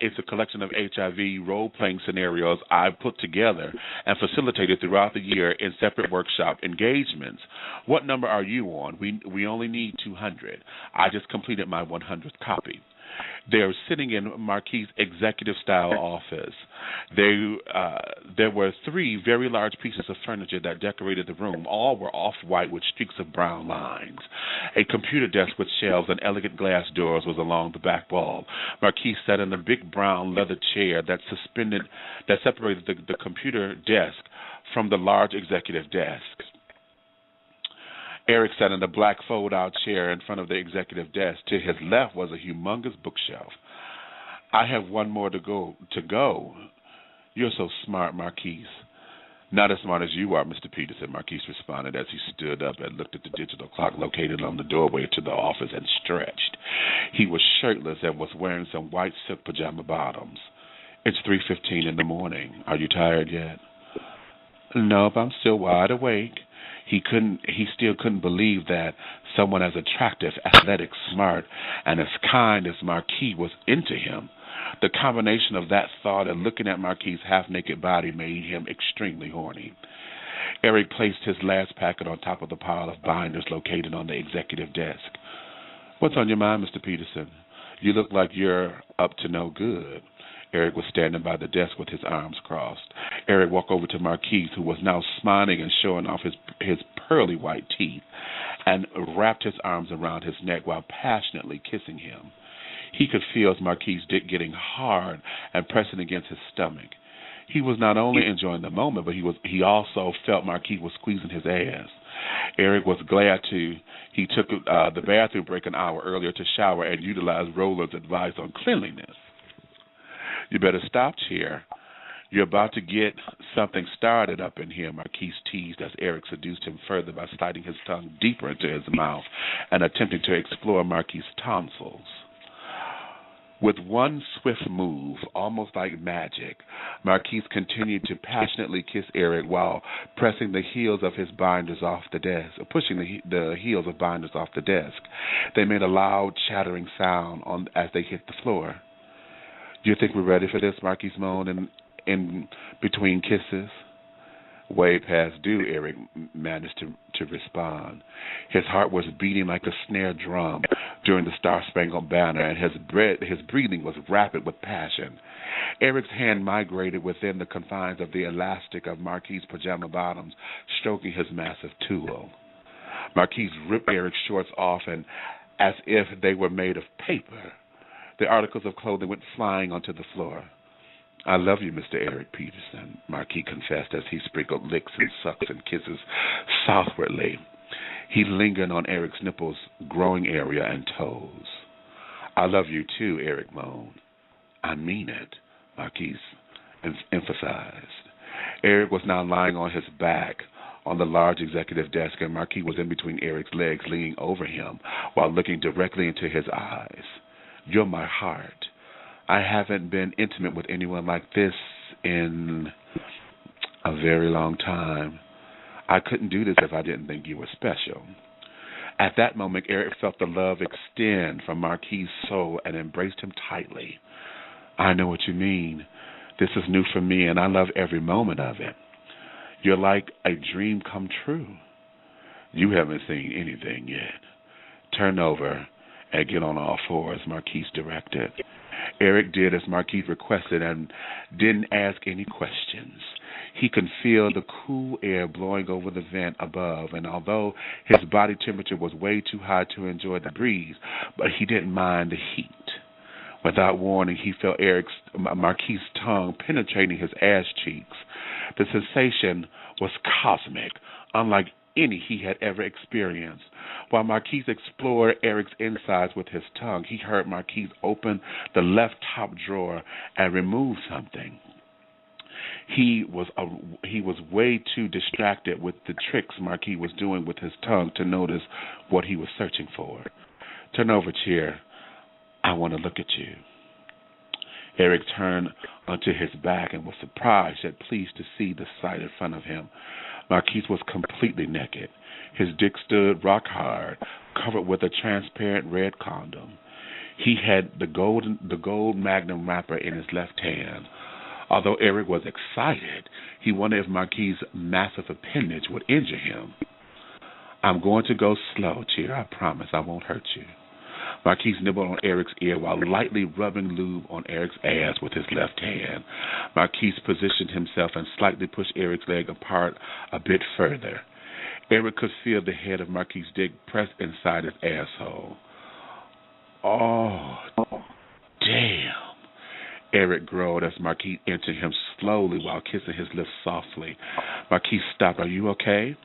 It's a collection of HIV role-playing scenarios I've put together and facilitated throughout the year in separate workshop engagements. What number are you on? We only need 200. I just completed my 100th copy. They're sitting in Marquis' executive-style office. There were 3 very large pieces of furniture that decorated the room. All were off-white with streaks of brown lines. A computer desk with shelves and elegant glass doors was along the back wall. Marquis sat in a big brown leather chair that separated the computer desk from the large executive desk. Eric sat in a black fold-out chair in front of the executive desk. To his left was a humongous bookshelf. I have one more to go. You're so smart, Marquise. Not as smart as you are, Mr. Peterson, Marquise responded as he stood up and looked at the digital clock located on the doorway to the office and stretched. He was shirtless and was wearing some white silk pajama bottoms. It's 3:15 in the morning. Are you tired yet? Nope, I'm still wide awake. He still couldn't believe that someone as attractive, athletic, smart, and as kind as Marquis was into him. The combination of that thought and looking at Marquis' half-naked body made him extremely horny. Eric placed his last packet on top of the pile of binders located on the executive desk. What's on your mind, Mr. Peterson? You look like you're up to no good. Eric was standing by the desk with his arms crossed. Eric walked over to Marquise, who was now smiling and showing off his pearly white teeth, and wrapped his arms around his neck while passionately kissing him. He could feel Marquise' dick getting hard and pressing against his stomach. He was not only enjoying the moment, but he also felt Marquise was squeezing his ass. Eric was glad he took the bathroom break an hour earlier to shower and utilized Roland's advice on cleanliness. You better stop here. You're about to get something started up in here, Marquise teased as Eric seduced him further by sliding his tongue deeper into his mouth and attempting to explore Marquise' tonsils. With one swift move, almost like magic, Marquise continued to passionately kiss Eric while pressing the heels of his binders off the desk, pushing the heels of binders off the desk. They made a loud, chattering sound as they hit the floor. Do you think we're ready for this? Marquise moaned in between kisses. Way past due, Eric managed to respond. His heart was beating like a snare drum during the Star-Spangled Banner, and his breathing was rapid with passion. Eric's hand migrated within the confines of the elastic of Marquise' pajama bottoms, stroking his massive tool. Marquise ripped Eric's shorts off, and as if they were made of paper, the articles of clothing went flying onto the floor. I love you, Mr. Eric Peterson, Marquis confessed as he sprinkled licks and sucks and kisses southwardly. He lingered on Eric's nipples, growing area, and toes. I love you too, Eric moaned. I mean it, Marquis emphasized. Eric was now lying on his back on the large executive desk, and Marquis was in between Eric's legs, leaning over him while looking directly into his eyes. You're my heart. I haven't been intimate with anyone like this in a very long time. I couldn't do this if I didn't think you were special. At that moment, Eric felt the love extend from Marquis' soul and embraced him tightly. I know what you mean. This is new for me, and I love every moment of it. You're like a dream come true. You haven't seen anything yet. Turn over and get on all fours, Marquis directed. Eric did as Marquis requested and didn't ask any questions. He could feel the cool air blowing over the vent above, and although his body temperature was way too high to enjoy the breeze, but he didn't mind the heat. Without warning, he felt Marquis' tongue penetrating his ass cheeks. The sensation was cosmic, unlike any he had ever experienced. While Marquis explored Eric's insides with his tongue, he heard Marquis open the left top drawer and remove something. He was way too distracted with the tricks Marquis was doing with his tongue to notice what he was searching for. Turn over, chair. I want to look at you. Eric turned onto his back and was surprised yet pleased to see the sight in front of him. Marquis was completely naked. His dick stood rock hard, covered with a transparent red condom. He had the gold Magnum wrapper in his left hand. Although Eric was excited, he wondered if Marquis' massive appendage would injure him. I'm going to go slow, Cheer. I promise I won't hurt you. Marquis nibbled on Eric's ear while lightly rubbing lube on Eric's ass with his left hand. Marquis positioned himself and slightly pushed Eric's leg apart a bit further. Eric could feel the head of Marquis' dick pressed inside his asshole. Oh, damn. Eric groaned as Marquis entered him slowly while kissing his lips softly. Marquis stopped. Are you okay?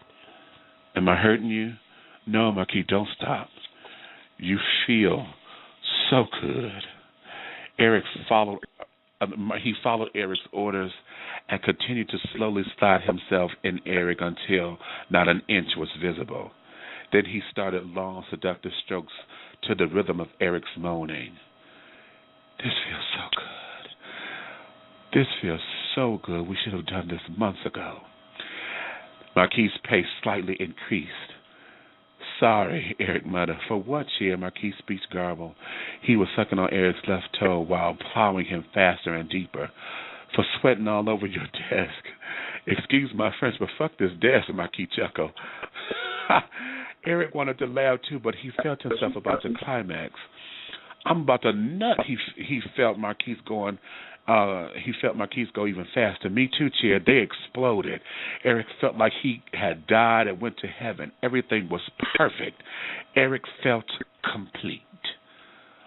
Am I hurting you? No, Marquis, don't stop. You feel so good. Eric followed he followed Eric's orders and continued to slowly slide himself in Eric until not an inch was visible. Then he started long, seductive strokes to the rhythm of Eric's moaning. This feels so good. This feels so good. We should have done this months ago. Marquis' pace slightly increased. Sorry, Eric muttered. For what, cheer? Marquis' speech garbled. He was sucking on Eric's left toe while plowing him faster and deeper. For sweating all over your desk. Excuse my French, but fuck this desk, Marquis chuckled. Eric wanted to laugh too, but he felt himself about to climax. I'm about to nut. He felt Marquis going. He felt Marquis go even faster. Me too, cheer. They exploded. Eric felt like he had died and went to heaven. Everything was perfect. Eric felt complete.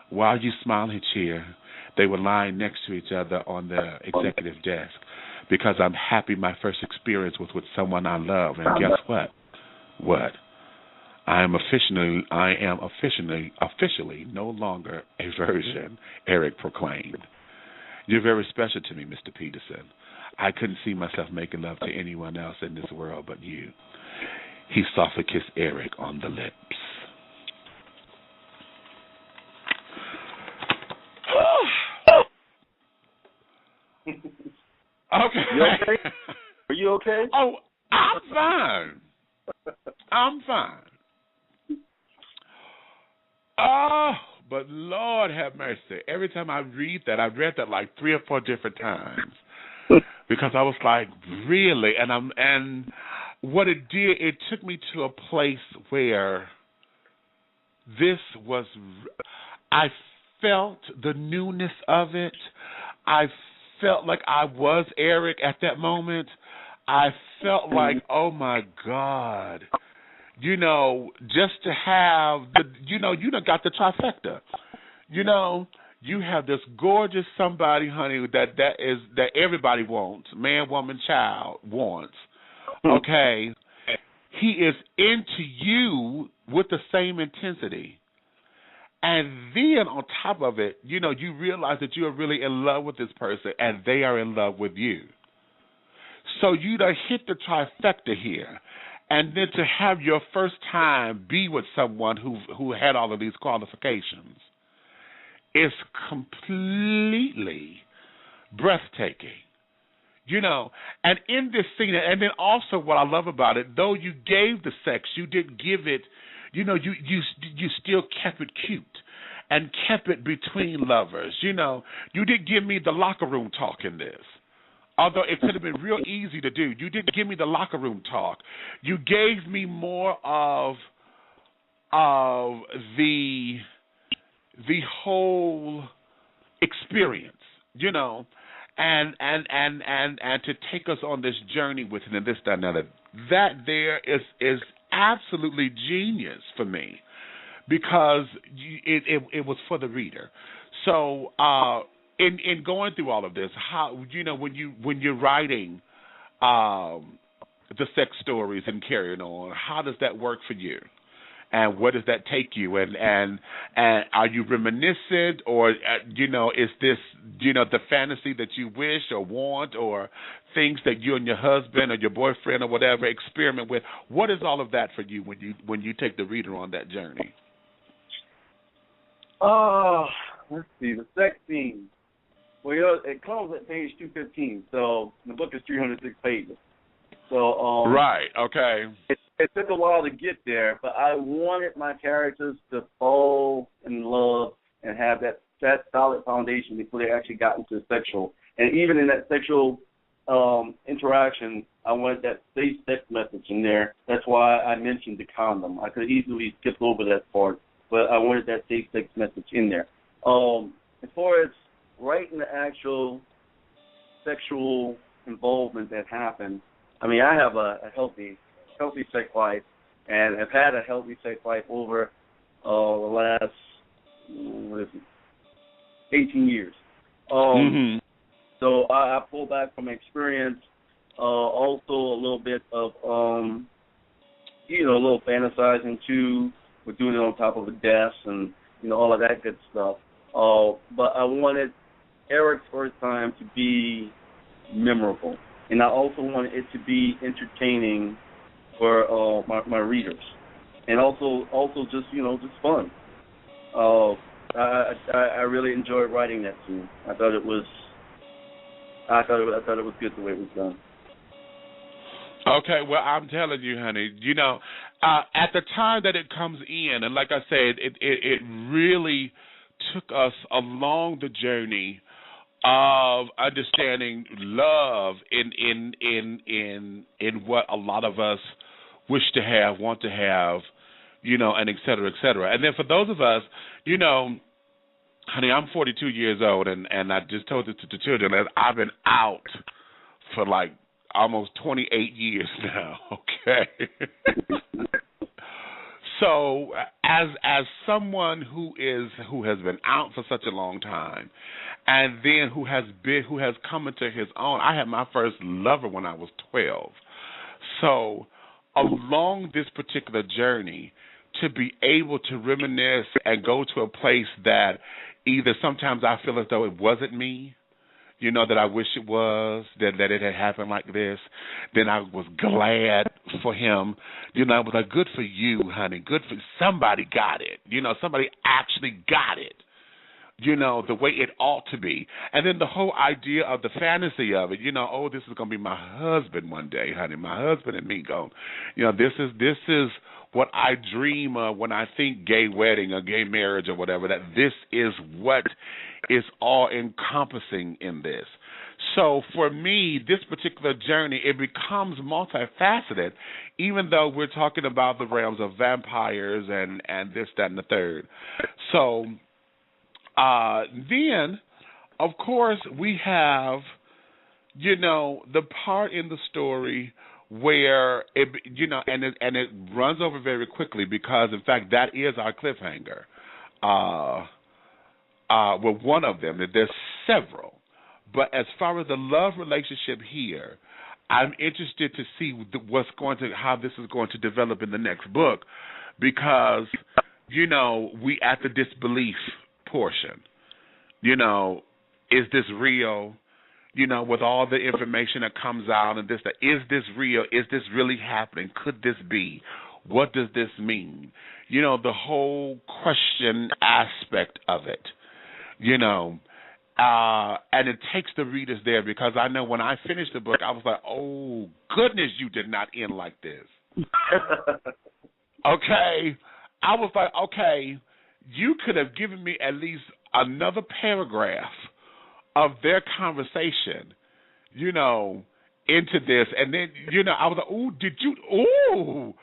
While you smile and cheer, they were lying next to each other on the executive desk. Because I'm happy my first experience was with someone I love. And guess what? What? I am officially no longer a virgin, Eric proclaimed. You're very special to me, Mr. Peterson. I couldn't see myself making love to anyone else in this world but you. He softly kissed Eric on the lips. Okay. You okay? Are you okay? Oh, I'm fine. I'm fine. Oh, but Lord have mercy. Every time I read that, I've read that like 3 or 4 different times because I was like, really? And what it did, it took me to a place where this was, I felt the newness of it. I felt like I was Eric at that moment. I felt like, oh my God. You know, just to have the, you done got the trifecta. You know, you have this gorgeous somebody, honey, that everybody wants, man, woman, child wants. Okay, he is into you with the same intensity, and then on top of it, you realize that you are really in love with this person, and they are in love with you. So you done hit the trifecta here. And then to have your first time be with someone who had all of these qualifications is completely breathtaking. And in this scene, and then also what I love about it, though you gave the sex, you didn't give it, you still kept it cute and kept it between lovers. You didn't give me the locker room talk in this. Although it could have been real easy to do. You didn't give me the locker room talk. You gave me more of the whole experience, and to take us on this journey with it and this, that, and that. That there is absolutely genius for me because it was for the reader. So in going through all of this, how when you're writing the sex stories and carrying on, how does that work for you? And where does that take you? And are you reminiscent, or is this the fantasy that you wish or want, or things that you and your husband or your boyfriend or whatever experiment with? What is all of that for you when you take the reader on that journey? Let's see, the sex scene. Well, it comes at page 215, so the book is 306 pages. So right, okay. It took a while to get there, but I wanted my characters to fall in love and have that solid foundation before they actually got into the sexual. And even in that sexual interaction, I wanted that safe sex message in there. That's why I mentioned the condom. I could easily skip over that part, but I wanted that safe sex message in there. As far as writing the actual sexual involvement that happened, I mean, I have a healthy sex life, and have had a healthy sex life over the last 18 years. So I pull back from experience, also a little bit of a little fantasizing too. We're doing it on top of a desk and all of that good stuff. But I wanted Eric's first time to be memorable, and I also wanted it to be entertaining for my readers, and also just just fun. I really enjoyed writing that scene. I thought it was good the way it was done. Okay, well, I'm telling you, honey, at the time that it comes in, and like I said, it really took us along the journey of understanding love in what a lot of us wish to have, want to have, and et cetera, et cetera. And then for those of us, honey, I'm 42 years old, and I just told this to the children that I've been out for like almost 28 years now, okay? So as someone who has been out for such a long time, and then who has come into his own, I had my first lover when I was 12. So along this particular journey, to be able to reminisce and go to a place that either sometimes I feel as though it wasn't me, that I wish it was, that it had happened like this, then I was glad for him. I was like, good for you, honey. Good for somebody got it. Somebody actually got it. The way it ought to be. And then the whole idea of the fantasy of it, this is going to be my husband one day, honey. My husband and me go, this is what I dream of when I think gay wedding or gay marriage or whatever, that this is what is all encompassing in this. So for me, this particular journey, it becomes multifaceted, even though we're talking about the realms of vampires and this, that, and the third. So then, of course, we have, the part in the story where it, and it runs over very quickly because, in fact, that is our cliffhanger. Well, one of them. There's several, but as far as the love relationship here, I'm interested to see how this is going to develop in the next book, because we at the disbelief portion. Is this real? With all the information that comes out and this, is this real? Is this really happening? Could this be? What does this mean? The whole question aspect of it, and it takes the readers there, because I know when I finished the book, I was like, oh, goodness, you did not end like this. Okay. I was like, okay, you could have given me at least another paragraph of their conversation, into this. And then, I was like, ooh, did you, ooh.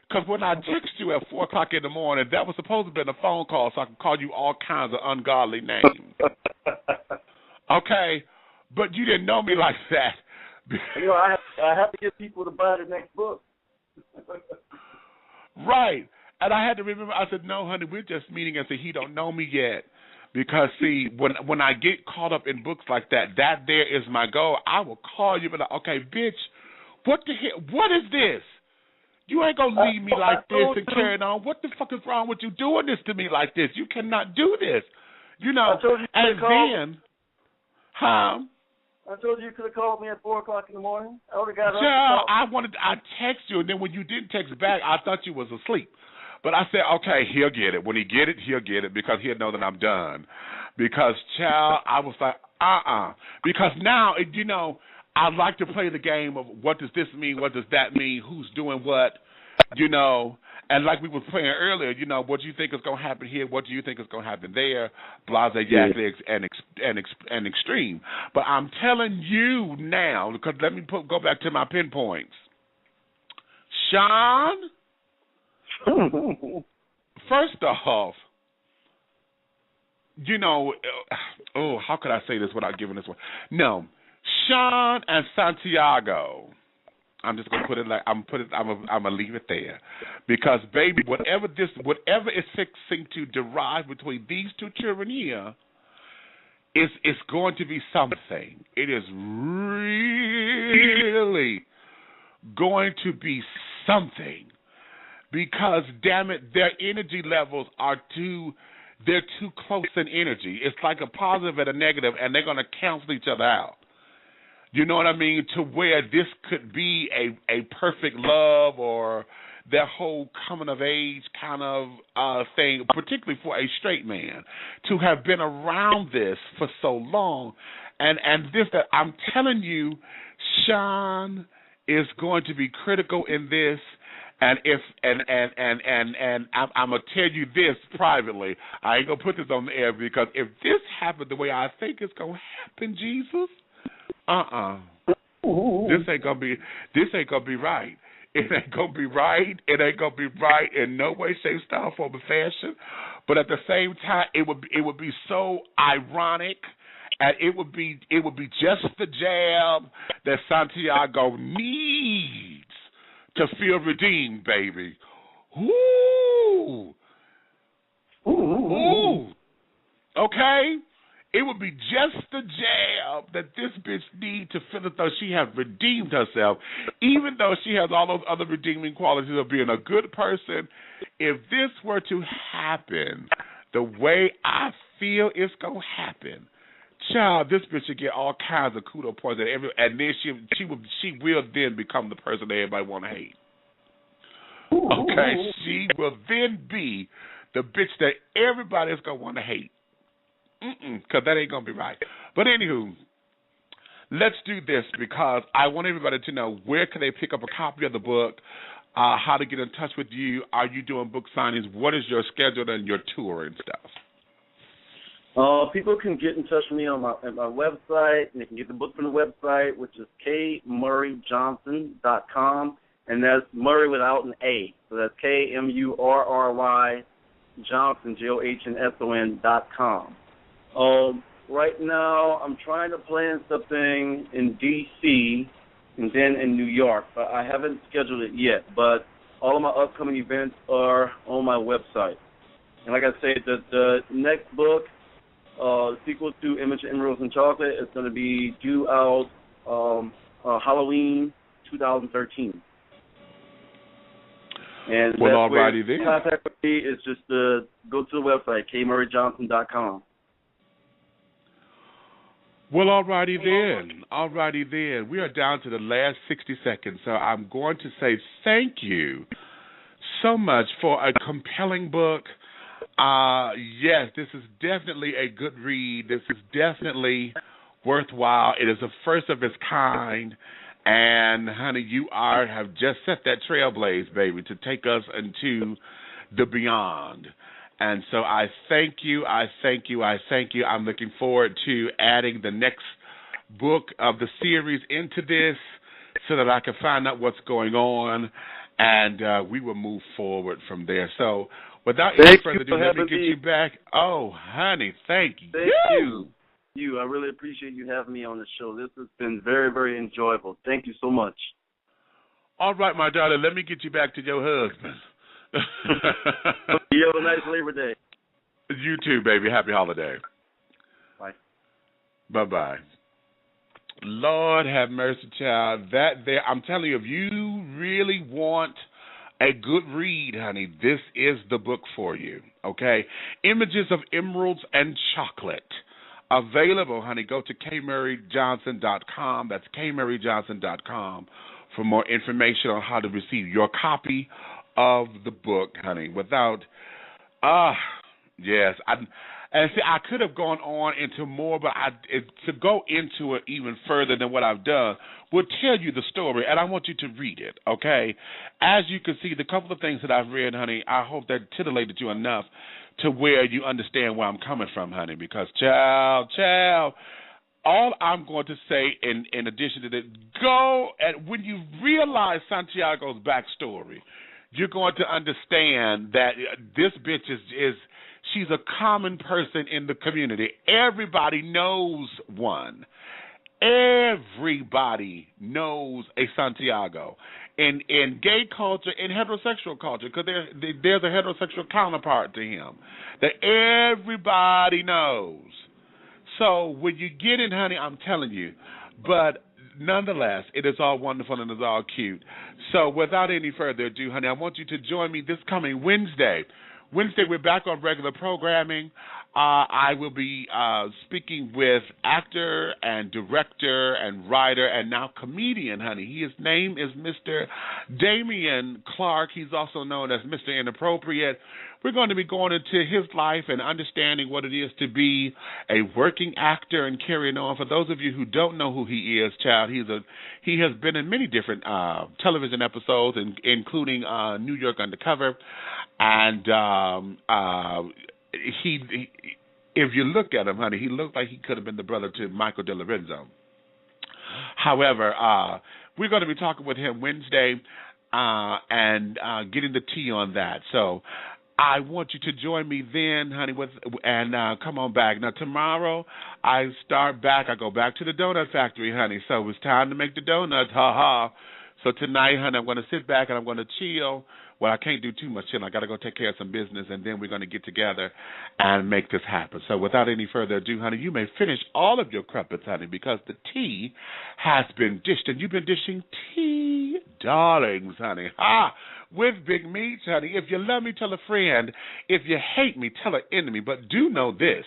Because when I text you at 4 o'clock in the morning, that was supposed to have been a phone call so I could call you all kinds of ungodly names. Okay? But you didn't know me like that. I have to get people to buy the next book. Right. And I had to remember, I said, no, honey, we're just meeting and say he don't know me yet. Because, see, when I get caught up in books like that there is my goal. I will call you and be like, okay, bitch, what the hell? What is this? You ain't going to leave me like this and carry on. What the fuck is wrong with you doing this to me like this? You cannot do this. I told you and then, I told you could have called me at 4 o'clock in the morning. I would have got up. I text you, and then when you didn't text back, I thought you was asleep. But I said, okay, he'll get it. When he get it, he'll get it, because he'll know that I'm done. Because, child, I was like, Because now, I like to play the game of what does this mean, what does that mean, who's doing what, And like we were playing earlier, what do you think is going to happen here? What do you think is going to happen there? Blase, yakety, and extreme. But I'm telling you now, because let me go back to my pinpoints. Sean, first off, how could I say this without giving this one? No, Sean and Santiago. I'm just gonna put it like I'm gonna leave it there, because baby, whatever is fixing to derive between these two children here, it's going to be something. It is really going to be something, because damn it, their energy levels are too they're too close in energy. It's like a positive and a negative, and they're going to cancel each other out. You know what I mean? To where this could be a perfect love or that whole coming of age kind of thing, particularly for a straight man, to have been around this for so long. And this, that I'm telling you, Sean is going to be critical in this. And I'm gonna tell you this privately. I ain't gonna put this on the air because if this happened the way I think it's gonna happen, Jesus, this ain't gonna be right. It ain't gonna be right. It ain't gonna be right in no way, shape, style, form, or fashion. But at the same time, it would be so ironic. And it would be just the jab that Santiago needs to feel redeemed, baby. Ooh. Ooh. Okay? It would be just the jab that this bitch needs to feel as though she has redeemed herself, even though she has all those other redeeming qualities of being a good person. If this were to happen the way I feel it's going to happen, child, this bitch should get all kinds of kudo points, and then she will then become the person that everybody want to hate. Okay, she will then be the bitch that everybody is gonna want to hate. Because that ain't gonna be right. But anywho, let's do this because I want everybody to know where can they pick up a copy of the book, how to get in touch with you. Are you doing book signings? What is your schedule and your tour and stuff? People can get in touch with me on my website, and they can get the book from the website, which is kmurryjohnson.com, and that's Murray without an A. So that's KMURRY Johnson, JOHNSON.com. Right now, I'm trying to plan something in D.C. and then in New York, but I haven't scheduled it yet. But all of my upcoming events are on my website. And like I said, the next book, sequel to Image of Emeralds and Chocolate, is going to be due out Halloween 2013. And well, alrighty then. Contact with me is just to go to the website, kmurryjohnson.com. Well, alrighty then. We are down to the last 60 seconds, so I'm going to say thank you so much for a compelling book. Yes, this is definitely a good read. This is definitely worthwhile. It is the first of its kind. And, honey, you have just set that trailblaze, baby, to take us into the beyond. And so I thank you. I'm looking forward to adding the next book of the series into this so that I can find out what's going on, and we will move forward from there. So without any further ado, let me get you back. Oh, honey, thank you. Thank you. I really appreciate you having me on the show. This has been very, very enjoyable. Thank you so much. All right, my darling, let me get you back to your husband. You have a nice Labor Day. You too, baby. Happy holiday. Bye. Bye-bye. Lord have mercy, child. That there, I'm telling you, if you really want a good read, honey, this is the book for you, okay? Images of Emeralds and Chocolate. Available, honey. Go to kmurryjohnson.com. That's kmurryjohnson.com for more information on how to receive your copy of the book, honey. Yes. And see, I could have gone on into more, but to go into it even further than what I've done will tell you the story, and I want you to read it, okay? As you can see, the couple of things that I've read, honey, I hope that titillated you enough to where you understand where I'm coming from, honey, because, child, all I'm going to say in addition to that, when you realize Santiago's backstory, you're going to understand that this bitch she's a common person in the community. Everybody knows one. Everybody knows a Santiago. In gay culture, in heterosexual culture, because there's a heterosexual counterpart to him that everybody knows. So when you get in, honey, I'm telling you. But nonetheless, it is all wonderful and it's all cute. So without any further ado, honey, I want you to join me this coming Wednesday Wednesday, we're back on regular programming. I will be speaking with actor and director and writer and now comedian, honey. His name is Mr. Damian Clark. He's also known as Mr. Inappropriate. We're going to be going into his life and understanding what it is to be a working actor and carrying on. For those of you who don't know who he is, child, he has been in many different television episodes, including New York Undercover, and he if you look at him, honey, he looked like he could have been the brother to Michael De Lorenzo. However, we're going to be talking with him Wednesday and getting the tea on that. So I want you to join me then, honey, and come on back. Now, tomorrow I start back. I go back to the donut factory, honey. So it's time to make the donuts. Ha-ha. So tonight, honey, I'm going to sit back and I'm going to chill. Well, I can't do too much chilling. I got to go take care of some business, and then we're going to get together and make this happen. So without any further ado, honey, you may finish all of your crumpets, honey, because the tea has been dished, and you've been dishing tea, darlings, honey. With Big Meach, honey. If you love me, tell a friend. If you hate me, tell an enemy. But do know this.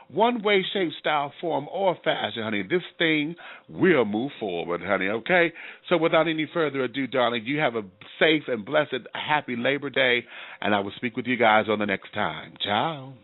One way, shape, style, form, or fashion, honey, this thing will move forward, honey, okay? So without any further ado, darling, you have a safe and blessed, happy Labor Day, and I will speak with you guys on the next time. Ciao.